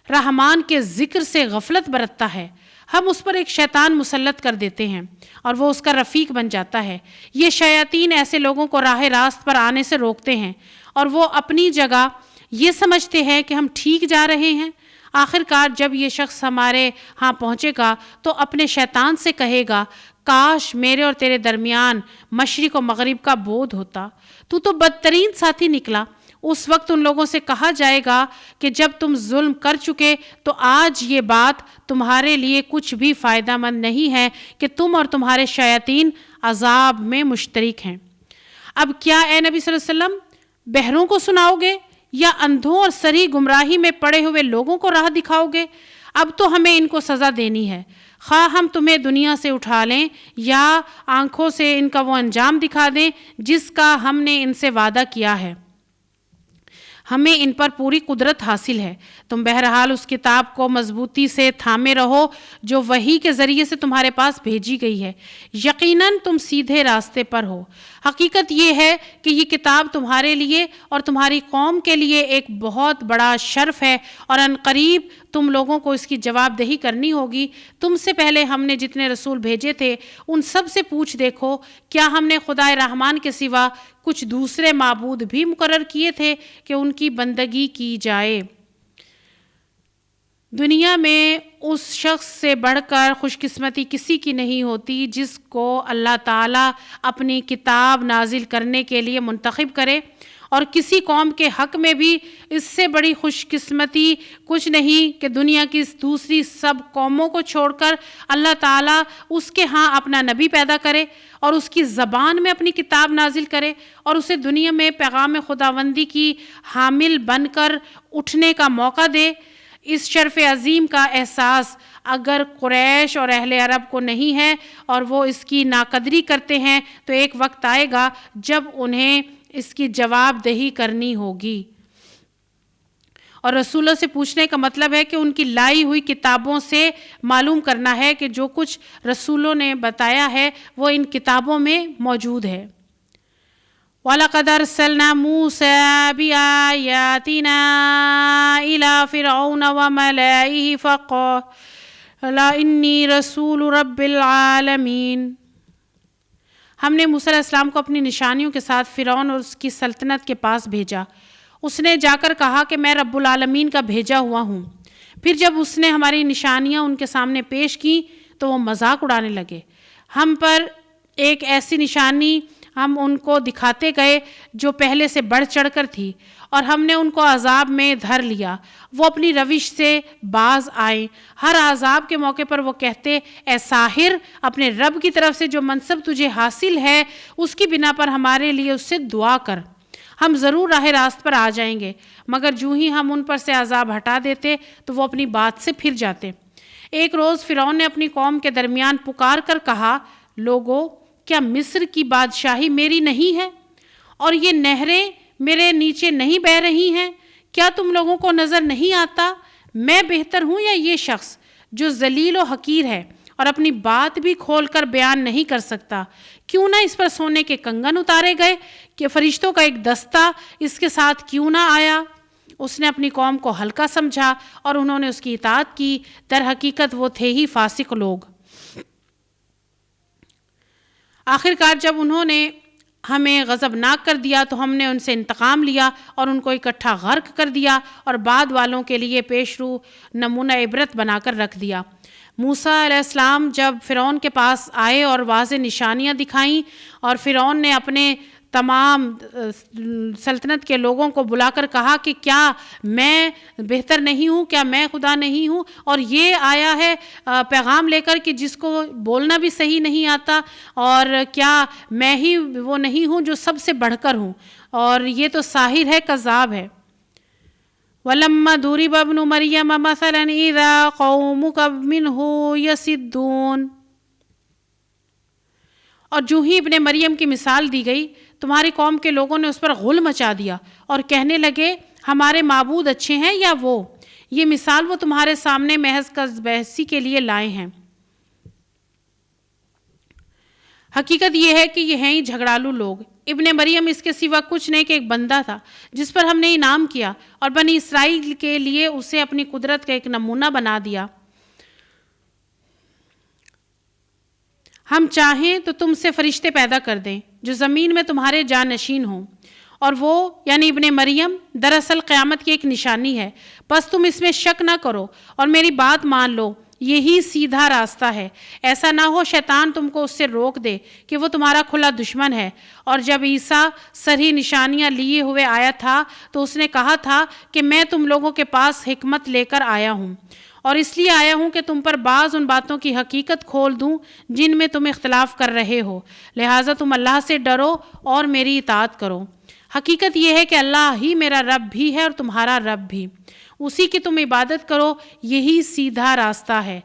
رحمان کے ذکر سے غفلت برتتا ہے، ہم اس پر ایک شیطان مسلط کر دیتے ہیں اور وہ اس کا رفیق بن جاتا ہے۔ یہ شیاطین ایسے لوگوں کو راہ راست پر آنے سے روکتے ہیں، اور وہ اپنی جگہ یہ سمجھتے ہیں کہ ہم ٹھیک جا رہے ہیں۔ آخر کار جب یہ شخص ہمارے ہاں پہنچے گا تو اپنے شیطان سے کہے گا، کاش میرے اور تیرے درمیان مشرق و مغرب کا بودھ ہوتا، تو بدترین ساتھی نکلا۔ اس وقت ان لوگوں سے کہا جائے گا کہ جب تم ظلم کر چکے تو آج یہ بات تمہارے لیے کچھ بھی فائدہ مند نہیں ہے کہ تم اور تمہارے شیاطین عذاب میں مشترک ہیں۔ اب کیا اے نبی صلی اللہ علیہ وسلم بہروں کو سناؤ گے یا اندھوں اور سری گمراہی میں پڑے ہوئے لوگوں کو راہ دکھاؤ گے؟ اب تو ہمیں ان کو سزا دینی ہے، خواہ ہم تمہیں دنیا سے اٹھا لیں یا آنکھوں سے ان کا وہ انجام دکھا دیں جس کا ہم نے ان سے وعدہ کیا ہے۔ ہمیں ان پر پوری قدرت حاصل ہے۔ تم بہرحال اس کتاب کو مضبوطی سے تھامے رہو جو وحی کے ذریعے سے تمہارے پاس بھیجی گئی ہے، یقیناً تم سیدھے راستے پر ہو۔ حقیقت یہ ہے کہ یہ کتاب تمہارے لیے اور تمہاری قوم کے لیے ایک بہت بڑا شرف ہے، اور عنقریب تم لوگوں کو اس کی جواب دہی کرنی ہوگی۔ تم سے پہلے ہم نے جتنے رسول بھیجے تھے ان سب سے پوچھ دیکھو، کیا ہم نے خدائے رحمان کے سوا کچھ دوسرے معبود بھی مقرر کیے تھے کہ ان کی بندگی کی جائے؟ دنیا میں اس شخص سے بڑھ کر خوش قسمتی کسی کی نہیں ہوتی جس کو اللہ تعالیٰ اپنی کتاب نازل کرنے کے لیے منتخب کرے، اور کسی قوم کے حق میں بھی اس سے بڑی خوش قسمتی کچھ نہیں کہ دنیا کی دوسری سب قوموں کو چھوڑ کر اللہ تعالیٰ اس کے ہاں اپنا نبی پیدا کرے اور اس کی زبان میں اپنی کتاب نازل کرے اور اسے دنیا میں پیغام خداوندی کی حامل بن کر اٹھنے کا موقع دے۔ اس شرف عظیم کا احساس اگر قریش اور اہل عرب کو نہیں ہے اور وہ اس کی ناقدری کرتے ہیں تو ایک وقت آئے گا جب انہیں اس کی جواب دہی کرنی ہوگی۔ اور رسولوں سے پوچھنے کا مطلب ہے کہ ان کی لائی ہوئی کتابوں سے معلوم کرنا ہے کہ جو کچھ رسولوں نے بتایا ہے وہ ان کتابوں میں موجود ہے۔ وَلَقَدْ أَرْسَلْنَا مُوسَىٰ بِآيَاتِنَا إِلَىٰ فِرْعَوْنَ وَمَلَئِهِ فَقَالَ إِنِّي رَسُولُ رَبِّ الْعَالَمِينَ۔ ہم نے موسیٰ علیہ السلام کو اپنی نشانیوں کے ساتھ فرعون اور اس کی سلطنت کے پاس بھیجا۔ اس نے جا کر کہا کہ میں رب العالمین کا بھیجا ہوا ہوں۔ پھر جب اس نے ہماری نشانیاں ان کے سامنے پیش کی تو وہ مذاق اڑانے لگے۔ ہم پر ایک ایسی نشانی ہم ان کو دکھاتے گئے جو پہلے سے بڑھ چڑھ کر تھی، اور ہم نے ان کو عذاب میں دھر لیا۔ وہ اپنی روش سے باز آئے۔ ہر عذاب کے موقع پر وہ کہتے، اے ساحر، اپنے رب کی طرف سے جو منصب تجھے حاصل ہے اس کی بنا پر ہمارے لیے اس سے دعا کر، ہم ضرور راہ راست پر آ جائیں گے۔ مگر جو ہی ہم ان پر سے عذاب ہٹا دیتے تو وہ اپنی بات سے پھر جاتے۔ ایک روز فرعون نے اپنی قوم کے درمیان پکار کر کہا، لوگو، کیا مصر کی بادشاہی میری نہیں ہے اور یہ نہریں میرے نیچے نہیں بہہ رہی ہیں؟ کیا تم لوگوں کو نظر نہیں آتا میں بہتر ہوں یا یہ شخص جو ذلیل و حقیر ہے اور اپنی بات بھی کھول کر بیان نہیں کر سکتا، کیوں نہ اس پر سونے کے کنگن اتارے گئے کہ فرشتوں کا ایک دستہ اس کے ساتھ کیوں نہ آیا۔ اس نے اپنی قوم کو ہلکا سمجھا اور انہوں نے اس کی اطاعت کی، در حقیقت وہ تھے ہی فاسق لوگ۔ آخرکار جب انہوں نے ہمیں غضبناک کر دیا تو ہم نے ان سے انتقام لیا اور ان کو اکٹھا غرق کر دیا اور بعد والوں کے لیے پیش رو نمونہ عبرت بنا کر رکھ دیا۔ موسیٰ علیہ السلام جب فرعون کے پاس آئے اور واضح نشانیاں دکھائیں اور فرعون نے اپنے تمام سلطنت کے لوگوں کو بلا کر کہا کہ کیا میں بہتر نہیں ہوں، کیا میں خدا نہیں ہوں، اور یہ آیا ہے پیغام لے کر کہ جس کو بولنا بھی صحیح نہیں آتا، اور کیا میں ہی وہ نہیں ہوں جو سب سے بڑھ کر ہوں، اور یہ تو ساحر ہے، کذاب ہے۔ وَلَمَّا ضُرِبَ ابْنُ مَرْيَمَ مَثَلًا إِذَا قَوْمُكَ مِنْهُ يَصِدُّونَ، اور جو ہی ابن مریم کی مثال دی گئی تمہاری قوم کے لوگوں نے اس پر غل مچا دیا اور کہنے لگے ہمارے معبود اچھے ہیں یا وہ۔ یہ مثال وہ تمہارے سامنے محض بحثی کے لیے لائے ہیں۔ حقیقت یہ ہے کہ یہ ہیں ہی جھگڑالو لوگ۔ ابن مریم اس کے سوا کچھ نہیں کہ ایک بندہ تھا جس پر ہم نے انعام کیا اور بنی اسرائیل کے لیے اسے اپنی قدرت کا ایک نمونہ بنا دیا۔ ہم چاہیں تو تم سے فرشتے پیدا کر دیں جو زمین میں تمہارے جانشین ہوں، اور وہ یعنی ابن مریم دراصل قیامت کی ایک نشانی ہے، بس تم اس میں شک نہ کرو اور میری بات مان لو، یہی سیدھا راستہ ہے۔ ایسا نہ ہو شیطان تم کو اس سے روک دے کہ وہ تمہارا کھلا دشمن ہے۔ اور جب عیسیٰ صریح نشانیاں لیے ہوئے آیا تھا تو اس نے کہا تھا کہ میں تم لوگوں کے پاس حکمت لے کر آیا ہوں، اور اس لیے آیا ہوں کہ تم پر بعض ان باتوں کی حقیقت کھول دوں جن میں تم اختلاف کر رہے ہو، لہٰذا تم اللہ سے ڈرو اور میری اطاعت کرو۔ حقیقت یہ ہے کہ اللہ ہی میرا رب بھی ہے اور تمہارا رب بھی، اسی کی تم عبادت کرو، یہی سیدھا راستہ ہے۔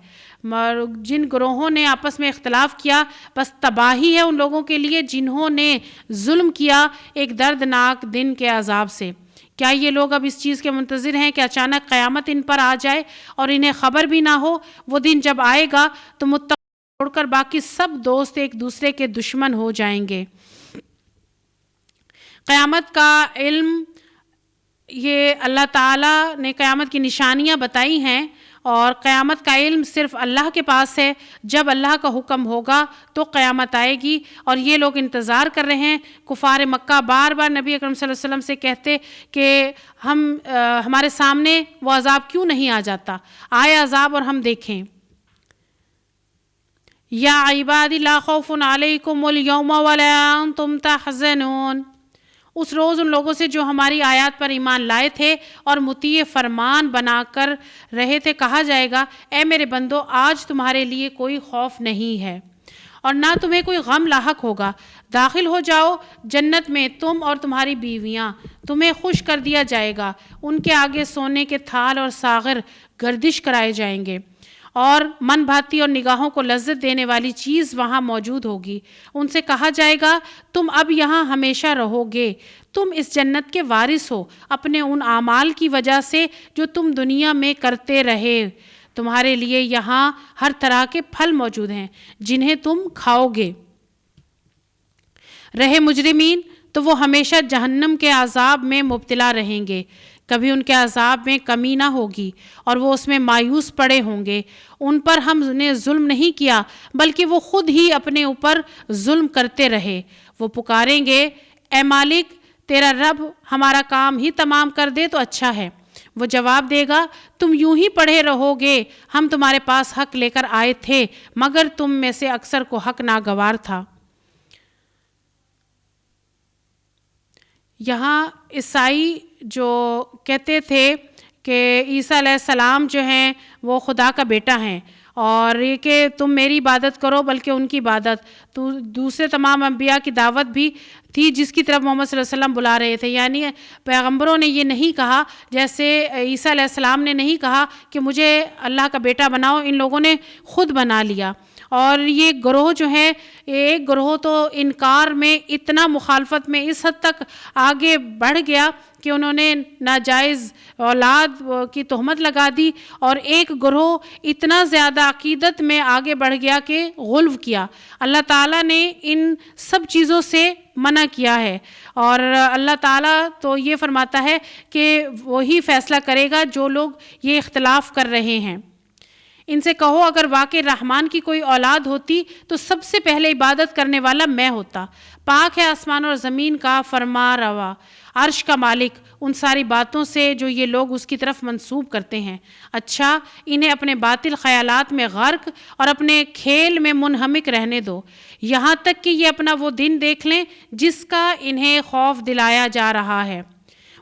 جن گروہوں نے آپس میں اختلاف کیا بس تباہی ہے ان لوگوں کے لیے جنہوں نے ظلم کیا ایک دردناک دن کے عذاب سے۔ کیا یہ لوگ اب اس چیز کے منتظر ہیں کہ اچانک قیامت ان پر آ جائے اور انہیں خبر بھی نہ ہو؟ وہ دن جب آئے گا تو متقین چھوڑ کر باقی سب دوست ایک دوسرے کے دشمن ہو جائیں گے۔ قیامت کا علم، یہ اللہ تعالیٰ نے قیامت کی نشانیاں بتائی ہیں، اور قیامت کا علم صرف اللہ کے پاس ہے۔ جب اللہ کا حکم ہوگا تو قیامت آئے گی، اور یہ لوگ انتظار کر رہے ہیں۔ کفار مکہ بار بار نبی اکرم صلی اللہ علیہ وسلم سے کہتے کہ ہمارے سامنے وہ عذاب کیوں نہیں آ جاتا، آئے عذاب اور ہم دیکھیں۔ یا عبادی لا خوف علیکم اليوم ولا انتم تحزنون، اس روز ان لوگوں سے جو ہماری آیات پر ایمان لائے تھے اور مطیع فرمان بنا کر رہے تھے کہا جائے گا اے میرے بندو آج تمہارے لیے کوئی خوف نہیں ہے اور نہ تمہیں کوئی غم لاحق ہوگا، داخل ہو جاؤ جنت میں، تم اور تمہاری بیویاں، تمہیں خوش کر دیا جائے گا، ان کے آگے سونے کے تھال اور ساغر گردش کرائے جائیں گے، اور من بھاتی اور نگاہوں کو لذت دینے والی چیز وہاں موجود ہوگی۔ ان سے کہا جائے گا تم اب یہاں ہمیشہ رہو گے، تم اس جنت کے وارث ہو اپنے ان اعمال کی وجہ سے جو تم دنیا میں کرتے رہے، تمہارے لیے یہاں ہر طرح کے پھل موجود ہیں جنہیں تم کھاؤ گے۔ رہے مجرمین تو وہ ہمیشہ جہنم کے عذاب میں مبتلا رہیں گے، کبھی ان کے عذاب میں کمی نہ ہوگی اور وہ اس میں مایوس پڑے ہوں گے۔ ان پر ہم نے ظلم نہیں کیا بلکہ وہ خود ہی اپنے اوپر ظلم کرتے رہے۔ وہ پکاریں گے اے مالک تیرا رب ہمارا کام ہی تمام کر دے تو اچھا ہے۔ وہ جواب دے گا تم یوں ہی پڑھے رہو گے، ہم تمہارے پاس حق لے کر آئے تھے مگر تم میں سے اکثر کو حق ناگوار تھا۔ یہاں عیسائی جو کہتے تھے کہ عیسیٰ علیہ السلام جو ہیں وہ خدا کا بیٹا ہیں، اور یہ کہ تم میری عبادت کرو بلکہ ان کی عبادت، تو دوسرے تمام انبیاء کی دعوت بھی تھی جس کی طرف محمد صلی اللہ علیہ وسلم بلا رہے تھے۔ یعنی پیغمبروں نے یہ نہیں کہا، جیسے عیسیٰ علیہ السلام نے نہیں کہا کہ مجھے اللہ کا بیٹا بناؤ، ان لوگوں نے خود بنا لیا۔ اور یہ گروہ جو ہے، ایک گروہ تو انکار میں اتنا مخالفت میں اس حد تک آگے بڑھ گیا کہ انہوں نے ناجائز اولاد کی تہمت لگا دی، اور ایک گروہ اتنا زیادہ عقیدت میں آگے بڑھ گیا کہ غلو کیا۔ اللہ تعالیٰ نے ان سب چیزوں سے منع کیا ہے، اور اللہ تعالیٰ تو یہ فرماتا ہے کہ وہی فیصلہ کرے گا جو لوگ یہ اختلاف کر رہے ہیں۔ ان سے کہو اگر واقعی رحمان کی کوئی اولاد ہوتی تو سب سے پہلے عبادت کرنے والا میں ہوتا۔ پاک ہے آسمان اور زمین کا فرما روا، عرش کا مالک ان ساری باتوں سے جو یہ لوگ اس کی طرف منسوب کرتے ہیں۔ اچھا انہیں اپنے باطل خیالات میں غرق اور اپنے کھیل میں منہمک رہنے دو، یہاں تک کہ یہ اپنا وہ دن دیکھ لیں جس کا انہیں خوف دلایا جا رہا ہے۔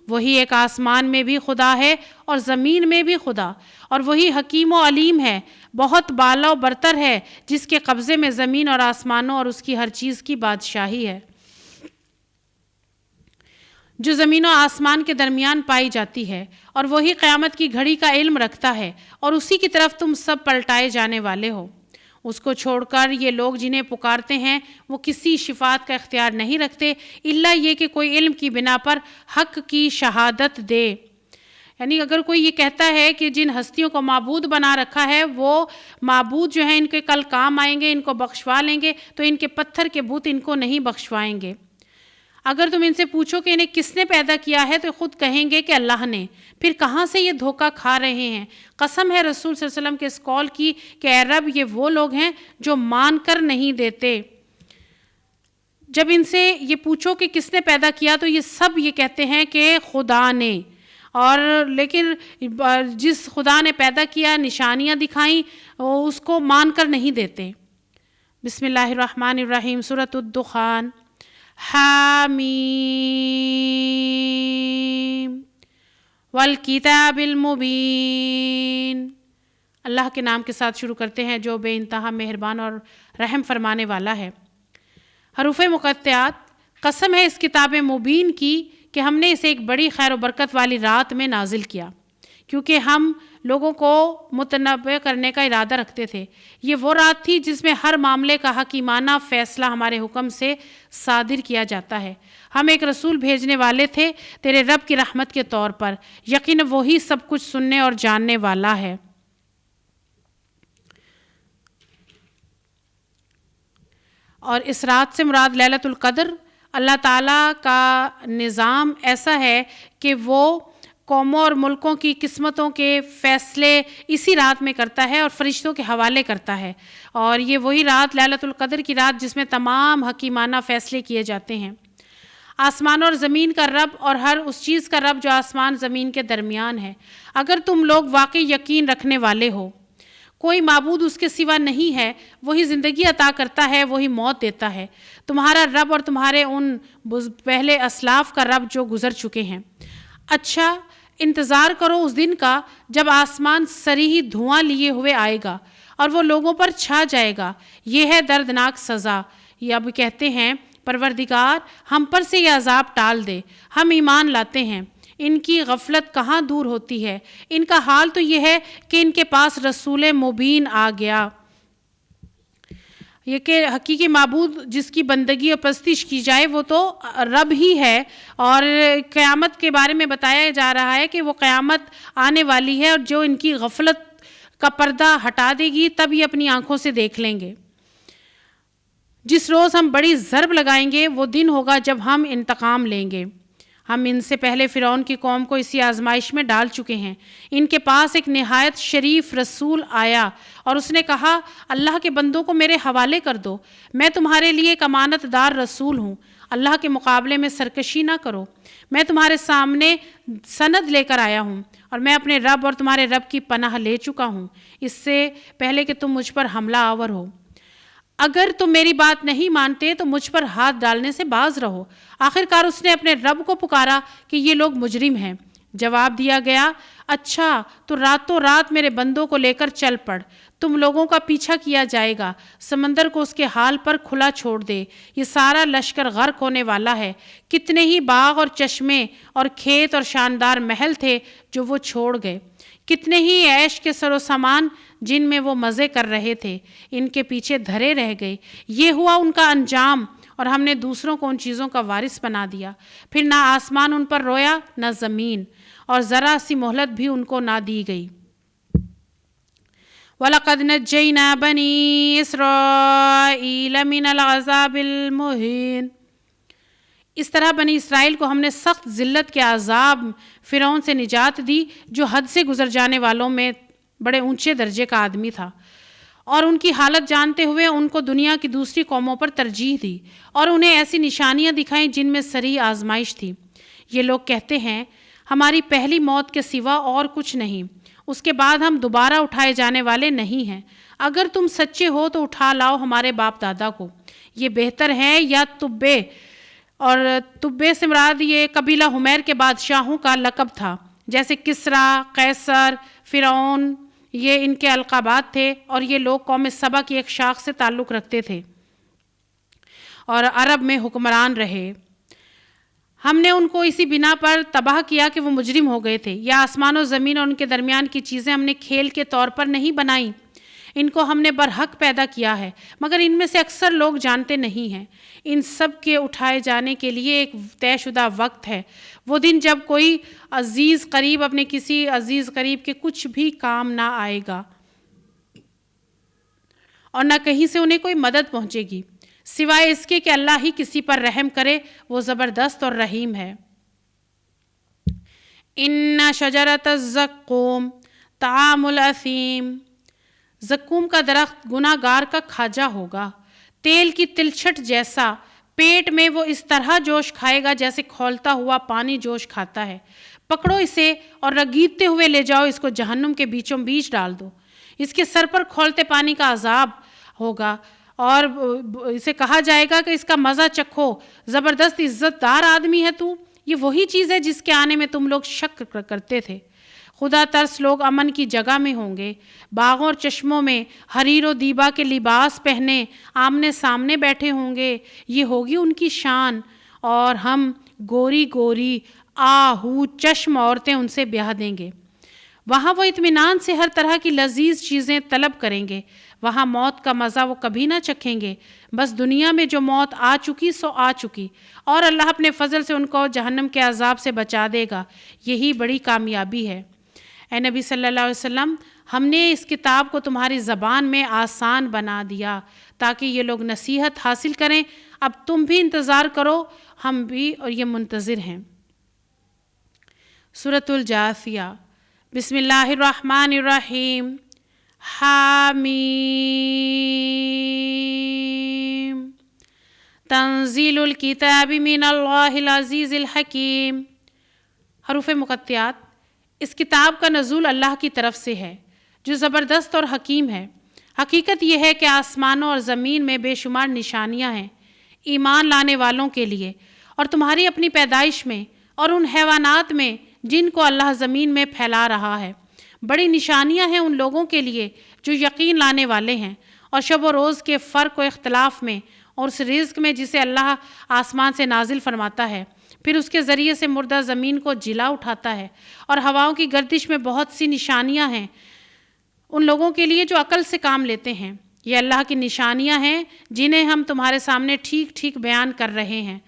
وہی ایک آسمان میں بھی خدا ہے اور زمین میں بھی خدا، اور وہی حکیم و علیم ہے، بہت بالا و برتر ہے، جس کے قبضے میں زمین اور آسمانوں اور اس کی ہر چیز کی بادشاہی ہے، جو زمین و آسمان کے درمیان پائی جاتی ہے، اور وہی قیامت کی گھڑی کا علم رکھتا ہے، اور اسی کی طرف تم سب پلٹائے جانے والے ہو۔ اس کو چھوڑ کر یہ لوگ جنہیں پکارتے ہیں وہ کسی شفاعت کا اختیار نہیں رکھتے الا یہ کہ کوئی علم کی بنا پر حق کی شہادت دے۔ یعنی اگر کوئی یہ کہتا ہے کہ جن ہستیوں کو معبود بنا رکھا ہے وہ معبود جو ہیں ان کے کل کام آئیں گے، ان کو بخشوا لیں گے، تو ان کے پتھر کے بت ان کو نہیں بخشوائیں گے۔ اگر تم ان سے پوچھو کہ انہیں کس نے پیدا کیا ہے تو خود کہیں گے کہ اللہ نے، پھر کہاں سے یہ دھوکہ کھا رہے ہیں؟ قسم ہے رسول صلی اللہ علیہ وسلم کے اس قول کی کہ اے رب یہ وہ لوگ ہیں جو مان کر نہیں دیتے۔ جب ان سے یہ پوچھو کہ کس نے پیدا کیا تو یہ سب یہ کہتے ہیں کہ خدا نے، اور لیکن جس خدا نے پیدا کیا نشانیاں دکھائیں اس کو مان کر نہیں دیتے۔ بسم اللہ الرحمن الرحیم، سورۃ الدخان۔ حامیم والکتاب المبین۔ اللہ کے نام کے ساتھ شروع کرتے ہیں جو بے انتہا مہربان اور رحم فرمانے والا ہے۔ حروف مقطعات، قسم ہے اس کتاب مبین کی کہ ہم نے اسے ایک بڑی خیر و برکت والی رات میں نازل کیا، کیونکہ ہم لوگوں کو متنبع کرنے کا ارادہ رکھتے تھے۔ یہ وہ رات تھی جس میں ہر معاملے کا حکیمانہ فیصلہ ہمارے حکم سے صادر کیا جاتا ہے۔ ہم ایک رسول بھیجنے والے تھے تیرے رب کی رحمت کے طور پر، یقین وہی سب کچھ سننے اور جاننے والا ہے۔ اور اس رات سے مراد لیلۃ القدر، اللہ تعالیٰ کا نظام ایسا ہے کہ وہ قوموں اور ملکوں کی قسمتوں کے فیصلے اسی رات میں کرتا ہے اور فرشتوں کے حوالے کرتا ہے، اور یہ وہی رات لیلۃ القدر کی رات جس میں تمام حکیمانہ فیصلے کیے جاتے ہیں۔ آسمان اور زمین کا رب اور ہر اس چیز کا رب جو آسمان زمین کے درمیان ہے، اگر تم لوگ واقعی یقین رکھنے والے ہو، کوئی معبود اس کے سوا نہیں ہے، وہی زندگی عطا کرتا ہے، وہی موت دیتا ہے، تمہارا رب اور تمہارے ان پہلے اسلاف کا رب جو گزر چکے ہیں۔ اچھا انتظار کرو اس دن کا جب آسمان سریح دھواں لیے ہوئے آئے گا اور وہ لوگوں پر چھا جائے گا، یہ ہے دردناک سزا۔ یہ اب کہتے ہیں پروردگار ہم پر سے یہ عذاب ٹال دے، ہم ایمان لاتے ہیں۔ ان کی غفلت کہاں دور ہوتی ہے، ان کا حال تو یہ ہے کہ ان کے پاس رسول مبین آ گیا۔ یہ کہ حقیقی معبود جس کی بندگی اور پرستش کی جائے وہ تو رب ہی ہے، اور قیامت کے بارے میں بتایا جا رہا ہے کہ وہ قیامت آنے والی ہے، اور جو ان کی غفلت کا پردہ ہٹا دے گی تب یہ اپنی آنکھوں سے دیکھ لیں گے۔ جس روز ہم بڑی ضرب لگائیں گے وہ دن ہوگا جب ہم انتقام لیں گے۔ ہم ان سے پہلے فرعون کی قوم کو اسی آزمائش میں ڈال چکے ہیں۔ ان کے پاس ایک نہایت شریف رسول آیا اور اس نے کہا اللہ کے بندوں کو میرے حوالے کر دو، میں تمہارے لیے ایک امانت دار رسول ہوں، اللہ کے مقابلے میں سرکشی نہ کرو، میں تمہارے سامنے سند لے کر آیا ہوں اور میں اپنے رب اور تمہارے رب کی پناہ لے چکا ہوں اس سے پہلے کہ تم مجھ پر حملہ آور ہو۔ اگر تم میری بات نہیں مانتے تو مجھ پر ہاتھ ڈالنے سے باز رہو۔ آخرکار اس نے اپنے رب کو پکارا کہ یہ لوگ مجرم ہیں۔ جواب دیا گیا اچھا تو راتوں رات میرے بندوں کو لے کر چل پڑ، تم لوگوں کا پیچھا کیا جائے گا، سمندر کو اس کے حال پر کھلا چھوڑ دے، یہ سارا لشکر غرق ہونے والا ہے۔ کتنے ہی باغ اور چشمے اور کھیت اور شاندار محل تھے جو وہ چھوڑ گئے، کتنے ہی عیش کے سر و سامان جن میں وہ مزے کر رہے تھے ان کے پیچھے دھرے رہ گئے۔ یہ ہوا ان کا انجام، اور ہم نے دوسروں کو ان چیزوں کا وارث بنا دیا۔ پھر نہ آسمان ان پر رویا نہ زمین، اور ذرا سی مہلت بھی ان کو نہ دی گئی۔ وَلَقَدْ نَجَّيْنَا بَنِي إِسْرَائِيلَ مِنَ الْعَذَابِ الْمُهِينِ۔ اس طرح بنی اسرائیل کو ہم نے سخت ذلت کے عذاب فرعون سے نجات دی، جو حد سے گزر جانے والوں میں بڑے اونچے درجے کا آدمی تھا، اور ان کی حالت جانتے ہوئے ان کو دنیا کی دوسری قوموں پر ترجیح دی، اور انہیں ایسی نشانیاں دکھائیں جن میں صریح آزمائش تھی۔ یہ لوگ کہتے ہیں ہماری پہلی موت کے سوا اور کچھ نہیں، اس کے بعد ہم دوبارہ اٹھائے جانے والے نہیں ہیں۔ اگر تم سچے ہو تو اٹھا لاؤ ہمارے باپ دادا کو، یہ بہتر ہے یا تبے، اور تبے سے مراد یہ قبیلہ حمیر کے بادشاہوں کا لقب تھا، جیسے کسریٰ، قیصر، فرعون، یہ ان کے القابات تھے، اور یہ لوگ قوم سبا کی ایک شاخ سے تعلق رکھتے تھے اور عرب میں حکمران رہے۔ ہم نے ان کو اسی بنا پر تباہ کیا کہ وہ مجرم ہو گئے تھے۔ یا آسمان و زمین اور ان کے درمیان کی چیزیں ہم نے کھیل کے طور پر نہیں بنائیں، ان کو ہم نے برحق پیدا کیا ہے، مگر ان میں سے اکثر لوگ جانتے نہیں ہیں۔ ان سب کے اٹھائے جانے کے لیے ایک طے شدہ وقت ہے، وہ دن جب کوئی عزیز قریب اپنے کسی عزیز قریب کے کچھ بھی کام نہ آئے گا، اور نہ کہیں سے انہیں کوئی مدد پہنچے گی، سوائے اس کے کہ اللہ ہی کسی پر رحم کرے، وہ زبردست اور رحیم ہے۔ ان شجرۃ الزقوم طعام الاثیم، زقوم کا درخت گناہ گار کا کھاجا ہوگا، تیل کی تلچھٹ جیسا، پیٹ میں وہ اس طرح جوش کھائے گا جیسے کھولتا ہوا پانی جوش کھاتا ہے۔ پکڑو اسے اور رگیدتے ہوئے لے جاؤ، اس کو جہنم کے بیچوں بیچ ڈال دو، اس کے سر پر کھولتے پانی کا عذاب ہوگا، اور اسے کہا جائے گا کہ اس کا مزہ چکھو، زبردست عزت دار آدمی ہے تو۔ یہ وہی چیز ہے جس کے آنے میں تم لوگ شک کرتے تھے۔ خدا ترس لوگ امن کی جگہ میں ہوں گے، باغوں اور چشموں میں حریر و دیبا کے لباس پہنے آمنے سامنے بیٹھے ہوں گے، یہ ہوگی ان کی شان، اور ہم گوری گوری آہو چشم عورتیں ان سے بیاہ دیں گے۔ وہاں وہ اطمینان سے ہر طرح کی لذیذ چیزیں طلب کریں گے، وہاں موت کا مزہ وہ کبھی نہ چکھیں گے۔ بس دنیا میں جو موت آ چکی سو آ چکی، اور اللہ اپنے فضل سے ان کو جہنم کے عذاب سے بچا دے گا، یہی بڑی کامیابی ہے۔ اے نبی صلی اللہ علیہ وسلم، ہم نے اس کتاب کو تمہاری زبان میں آسان بنا دیا تاکہ یہ لوگ نصیحت حاصل کریں۔ اب تم بھی انتظار کرو، ہم بھی اور یہ منتظر ہیں۔ سورۃ الجاثیہ، بسم اللہ الرحمن الرحیم، حامیم، تنزیل الکتاب من اللہ العزیز الحکیم۔ حروف مقطعات۔ اس کتاب کا نزول اللہ کی طرف سے ہے جو زبردست اور حکیم ہے۔ حقیقت یہ ہے کہ آسمانوں اور زمین میں بے شمار نشانیاں ہیں ایمان لانے والوں کے لیے، اور تمہاری اپنی پیدائش میں اور ان حیوانات میں جن کو اللہ زمین میں پھیلا رہا ہے۔ بڑی نشانیاں ہیں ان لوگوں کے لیے جو یقین لانے والے ہیں، اور شب و روز کے فرق و اختلاف میں، اور اس رزق میں جسے اللہ آسمان سے نازل فرماتا ہے، پھر اس کے ذریعے سے مردہ زمین کو جلا اٹھاتا ہے، اور ہواؤں کی گردش میں بہت سی نشانیاں ہیں ان لوگوں کے لیے جو عقل سے کام لیتے ہیں۔ یہ اللہ کی نشانیاں ہیں جنہیں ہم تمہارے سامنے ٹھیک ٹھیک بیان کر رہے ہیں۔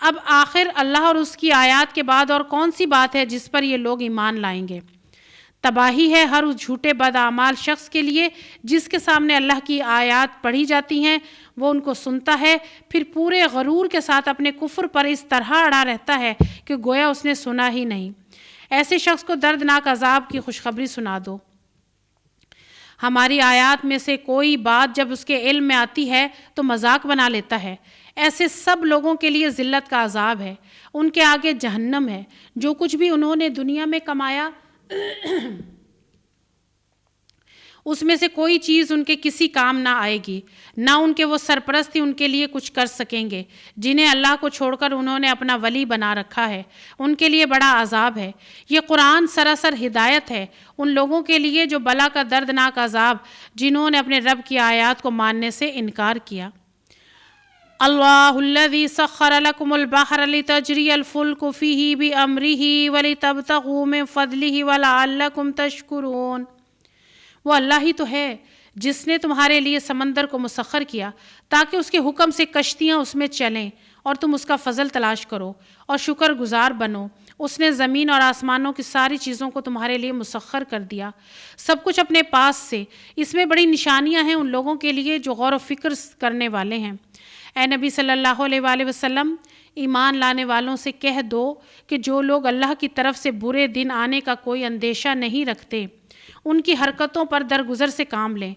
اب آخر اللہ اور اس کی آیات کے بعد اور کون سی بات ہے جس پر یہ لوگ ایمان لائیں گے؟ تباہی ہے ہر اس جھوٹے بدعمال شخص کے لیے جس کے سامنے اللہ کی آیات پڑھی جاتی ہیں، وہ ان کو سنتا ہے، پھر پورے غرور کے ساتھ اپنے کفر پر اس طرح اڑا رہتا ہے کہ گویا اس نے سنا ہی نہیں۔ ایسے شخص کو دردناک عذاب کی خوشخبری سنا دو۔ ہماری آیات میں سے کوئی بات جب اس کے علم میں آتی ہے تو مذاق بنا لیتا ہے۔ ایسے سب لوگوں کے لیے ذلت کا عذاب ہے، ان کے آگے جہنم ہے۔ جو کچھ بھی انہوں نے دنیا میں کمایا اس میں سے کوئی چیز ان کے کسی کام نہ آئے گی، نہ ان کے وہ سرپرست ہی ان کے لیے کچھ کر سکیں گے جنہیں اللہ کو چھوڑ کر انہوں نے اپنا ولی بنا رکھا ہے۔ ان کے لیے بڑا عذاب ہے۔ یہ قرآن سراسر ہدایت ہے ان لوگوں کے لیے جو بلا کا دردناک عذاب جنہوں نے اپنے رب کی آیات کو ماننے سے انکار کیا۔ اللہ الذی سخر لکم البحر لتجری الفلک فیہ بامرہ ولتبتغوا من فضلہ ولعلکم تشکرون۔ وہ اللہ ہی تو ہے جس نے تمہارے لیے سمندر کو مسخر کیا تاکہ اس کے حکم سے کشتیاں اس میں چلیں اور تم اس کا فضل تلاش کرو اور شکر گزار بنو۔ اس نے زمین اور آسمانوں کی ساری چیزوں کو تمہارے لیے مسخر کر دیا، سب کچھ اپنے پاس سے۔ اس میں بڑی نشانیاں ہیں ان لوگوں کے لیے جو غور و فکر کرنے والے ہیں۔ اے نبی صلی اللہ علیہ وآلہ وسلم، ایمان لانے والوں سے کہہ دو کہ جو لوگ اللہ کی طرف سے برے دن آنے کا کوئی اندیشہ نہیں رکھتے، ان کی حرکتوں پر درگزر سے کام لیں،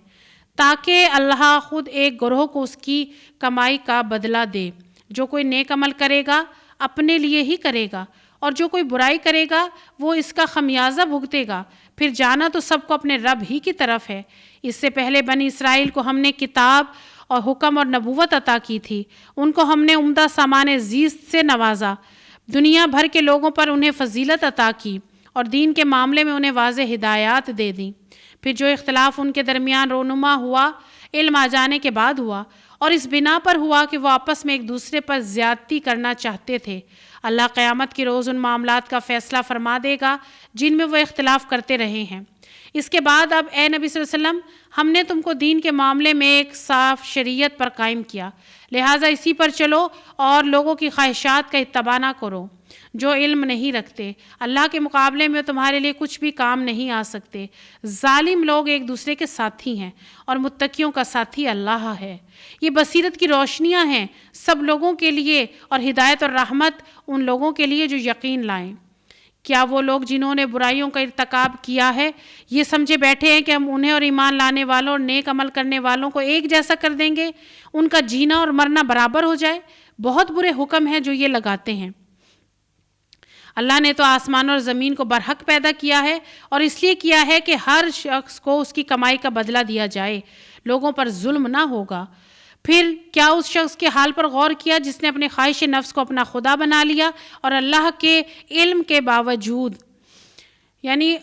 تاکہ اللہ خود ایک گروہ کو اس کی کمائی کا بدلہ دے۔ جو کوئی نیک عمل کرے گا اپنے لیے ہی کرے گا، اور جو کوئی برائی کرے گا وہ اس کا خمیازہ بھگتے گا۔ پھر جانا تو سب کو اپنے رب ہی کی طرف ہے۔ اس سے پہلے بنی اسرائیل کو ہم نے کتاب اور حکم اور نبوت عطا کی تھی، ان کو ہم نے عمدہ سامان زیست سے نوازا، دنیا بھر کے لوگوں پر انہیں فضیلت عطا کی اور دین کے معاملے میں انہیں واضح ہدایات دے دیں۔ پھر جو اختلاف ان کے درمیان رونما ہوا، علم آ جانے کے بعد ہوا، اور اس بنا پر ہوا کہ وہ آپس میں ایک دوسرے پر زیادتی کرنا چاہتے تھے۔ اللہ قیامت کے روز ان معاملات کا فیصلہ فرما دے گا جن میں وہ اختلاف کرتے رہے ہیں۔ اس کے بعد اب اے نبی صلی اللہ علیہ وسلم، ہم نے تم کو دین کے معاملے میں ایک صاف شریعت پر قائم کیا، لہٰذا اسی پر چلو اور لوگوں کی خواہشات کا اتباع نہ کرو جو علم نہیں رکھتے۔ اللہ کے مقابلے میں تمہارے لیے کچھ بھی کام نہیں آ سکتے۔ ظالم لوگ ایک دوسرے کے ساتھی ہیں اور متقیوں کا ساتھی اللہ ہے۔ یہ بصیرت کی روشنیاں ہیں سب لوگوں کے لیے، اور ہدایت اور رحمت ان لوگوں کے لیے جو یقین لائیں۔ کیا وہ لوگ جنہوں نے برائیوں کا ارتکاب کیا ہے یہ سمجھے بیٹھے ہیں کہ ہم انہیں اور ایمان لانے والوں اور نیک عمل کرنے والوں کو ایک جیسا کر دیں گے، ان کا جینا اور مرنا برابر ہو جائے؟ بہت برے حکم ہیں جو یہ لگاتے ہیں۔ اللہ نے تو آسمان اور زمین کو برحق پیدا کیا ہے، اور اس لیے کیا ہے کہ ہر شخص کو اس کی کمائی کا بدلہ دیا جائے، لوگوں پر ظلم نہ ہوگا۔ پھر کیا اس شخص کے حال پر غور کیا جس نے اپنے خواہش نفس کو اپنا خدا بنا لیا اور اللہ کے علم کے باوجود، یعنی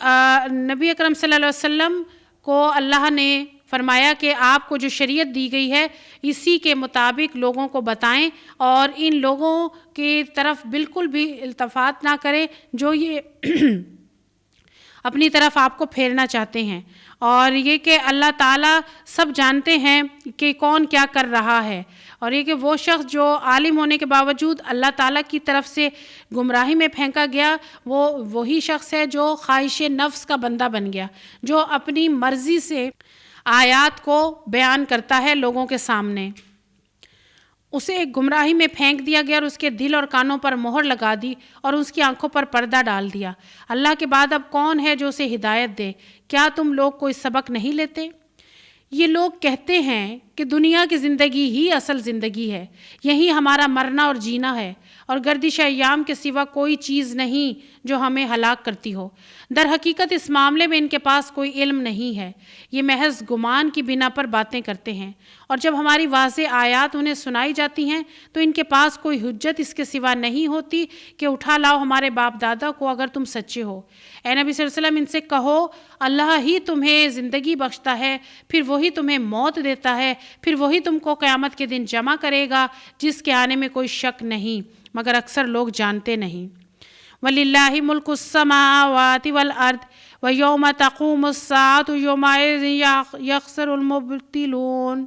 نبی اکرم صلی اللہ علیہ وسلم کو اللہ نے فرمایا کہ آپ کو جو شریعت دی گئی ہے اسی کے مطابق لوگوں کو بتائیں اور ان لوگوں کی طرف بالکل بھی التفات نہ کریں جو یہ اپنی طرف آپ کو پھیرنا چاہتے ہیں، اور یہ کہ اللہ تعالیٰ سب جانتے ہیں کہ کون کیا کر رہا ہے، اور یہ کہ وہ شخص جو عالم ہونے کے باوجود اللہ تعالیٰ کی طرف سے گمراہی میں پھینکا گیا وہ وہی شخص ہے جو خواہش نفس کا بندہ بن گیا، جو اپنی مرضی سے آیات کو بیان کرتا ہے لوگوں کے سامنے۔ اسے ایک گمراہی میں پھینک دیا گیا اور اس کے دل اور کانوں پر مہر لگا دی اور اس کی آنکھوں پر پردہ ڈال دیا۔ اللہ کے بعد اب کون ہے جو اسے ہدایت دے؟ کیا تم لوگ کوئی سبق نہیں لیتے؟ یہ لوگ کہتے ہیں کہ دنیا کی زندگی ہی اصل زندگی ہے، یہی ہمارا مرنا اور جینا ہے، اور گردش ایام کے سوا کوئی چیز نہیں جو ہمیں ہلاک کرتی ہو۔ در حقیقت اس معاملے میں ان کے پاس کوئی علم نہیں ہے، یہ محض گمان کی بنا پر باتیں کرتے ہیں، اور جب ہماری واضح آیات انہیں سنائی جاتی ہیں تو ان کے پاس کوئی حجت اس کے سوا نہیں ہوتی کہ اٹھا لاؤ ہمارے باپ دادا کو اگر تم سچے ہو۔ اے نبی صلی اللہ علیہ وسلم، ان سے کہو اللہ ہی تمہیں زندگی بخشتا ہے، پھر وہی تمہیں موت دیتا ہے، پھر وہی تم کو قیامت کے دن جمع کرے گا جس کے آنے میں کوئی شک نہیں، مگر اکثر لوگ جانتے نہیں۔ وَلِلَّهِ مُلْكُ السَّمَاوَاتِ وَالْأَرْضِ وَيَوْمَ تَقُومُ السَّاعَةُ يَوْمَئِذٍ يَخْسَرُ الْمُبْطِلُونَ۔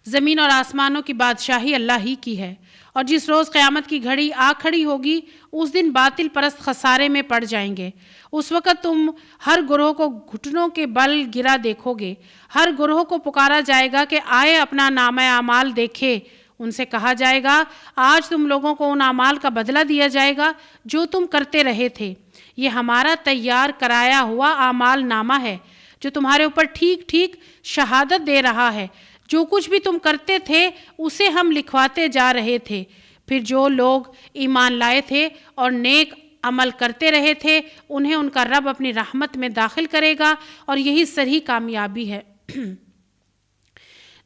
زمین اور آسمانوں کی بادشاہی اللہ ہی کی ہے، اور جس روز قیامت کی گھڑی آ کھڑی ہوگی اس دن باطل پرست خسارے میں پڑ جائیں گے۔ اس وقت تم ہر گروہ کو گھٹنوں کے بل گرا دیکھو گے، ہر گروہ کو پکارا جائے گا کہ آئے اپنا نامہ اعمال دیکھے۔ ان سے کہا جائے گا آج تم لوگوں کو ان اعمال کا بدلہ دیا جائے گا جو تم کرتے رہے تھے، یہ ہمارا تیار کرایا ہوا اعمال نامہ ہے جو تمہارے اوپر ٹھیک ٹھیک شہادت دے رہا ہے، جو کچھ بھی تم کرتے تھے اسے ہم لکھواتے جا رہے تھے۔ پھر جو لوگ ایمان لائے تھے اور نیک عمل کرتے رہے تھے انہیں ان کا رب اپنی رحمت میں داخل کرے گا، اور یہی صحیح کامیابی ہے۔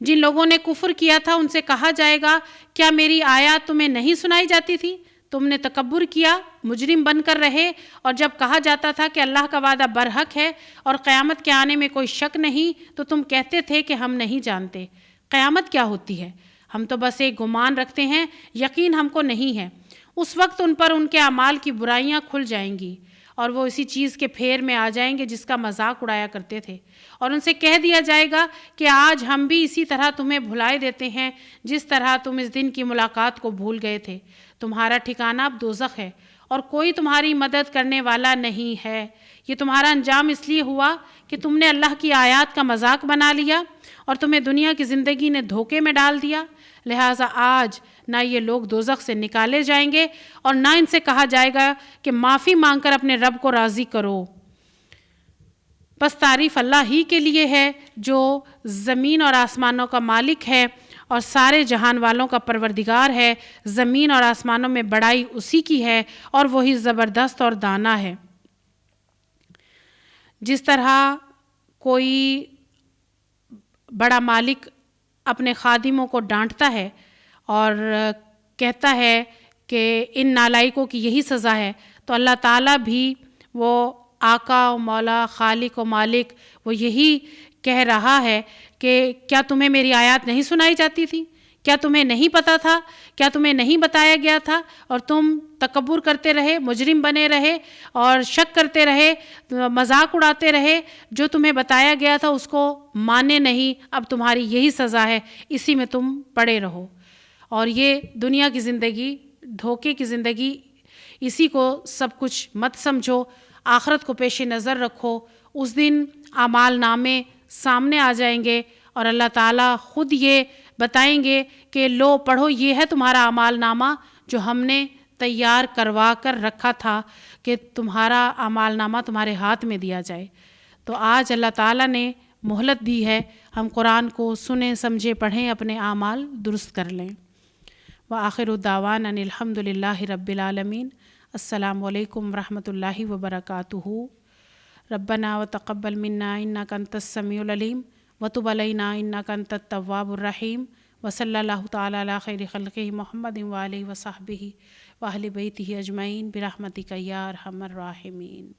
جن لوگوں نے کفر کیا تھا ان سے کہا جائے گا کیا میری آیات تمہیں نہیں سنائی جاتی تھی؟ تم نے تکبر کیا، مجرم بن کر رہے، اور جب کہا جاتا تھا کہ اللہ کا وعدہ برحق ہے اور قیامت کے آنے میں کوئی شک نہیں تو تم کہتے تھے کہ ہم نہیں جانتے۔ قیامت کیا ہوتی ہے؟ ہم تو بس ایک گمان رکھتے ہیں، یقین ہم کو نہیں ہے۔ اس وقت ان پر ان کے اعمال کی برائیاں کھل جائیں گی اور وہ اسی چیز کے پھیر میں آ جائیں گے جس کا مذاق اڑایا کرتے تھے، اور ان سے کہہ دیا جائے گا کہ آج ہم بھی اسی طرح تمہیں بھلائے دیتے ہیں جس طرح تم اس دن کی ملاقات کو بھول گئے تھے۔ تمہارا ٹھکانہ اب دوزخ ہے اور کوئی تمہاری مدد کرنے والا نہیں ہے۔ یہ تمہارا انجام اس لیے ہوا کہ تم نے اللہ کی آیات کا مذاق بنا لیا اور تمہیں دنیا کی زندگی نے دھوکے میں ڈال دیا، لہٰذا آج نہ یہ لوگ دوزخ سے نکالے جائیں گے اور نہ ان سے کہا جائے گا کہ معافی مانگ کر اپنے رب کو راضی کرو۔ بس تعریف اللہ ہی کے لیے ہے جو زمین اور آسمانوں کا مالک ہے اور سارے جہان والوں کا پروردگار ہے۔ زمین اور آسمانوں میں بڑائی اسی کی ہے اور وہی زبردست اور دانا ہے۔ جس طرح کوئی بڑا مالک اپنے خادموں کو ڈانٹتا ہے اور کہتا ہے کہ ان نالائقوں کی یہی سزا ہے، تو اللہ تعالیٰ بھی وہ آقا و مولا، خالق و مالک، وہ یہی کہہ رہا ہے کہ کیا تمہیں میری آیات نہیں سنائی جاتی تھی؟ کیا تمہیں نہیں پتہ تھا؟ کیا تمہیں نہیں بتایا گیا تھا اور تم تکبر کرتے رہے، مجرم بنے رہے اور شک کرتے رہے، مذاق اڑاتے رہے؟ جو تمہیں بتایا گیا تھا اس کو مانے نہیں، اب تمہاری یہی سزا ہے، اسی میں تم پڑے رہو۔ اور یہ دنیا کی زندگی، دھوکے کی زندگی، اسی کو سب کچھ مت سمجھو، آخرت کو پیش نظر رکھو۔ اس دن اعمال نامے سامنے آ جائیں گے اور اللہ تعالیٰ خود یہ بتائیں گے کہ لو پڑھو، یہ ہے تمہارا اعمال نامہ جو ہم نے تیار کروا کر رکھا تھا کہ تمہارا اعمال نامہ تمہارے ہاتھ میں دیا جائے۔ تو آج اللہ تعالیٰ نے مہلت دی ہے، ہم قرآن کو سنیں، سمجھیں، پڑھیں، اپنے اعمال درست کر لیں۔ وآخر دعوانا ان الحمد للہ رب العالمین۔ السلام علیکم ورحمۃ اللہ وبرکاتہ۔ ربنا وتقبل منا انک انت السمیع العلیم وتب علینا انک انت التواب الرحیم، وصلی اللہ تعالی علی خیر خلقہ محمد وآلہ وصحبہ واہل بیتہ اجمعین برحمتک یا ارحم الراحمین۔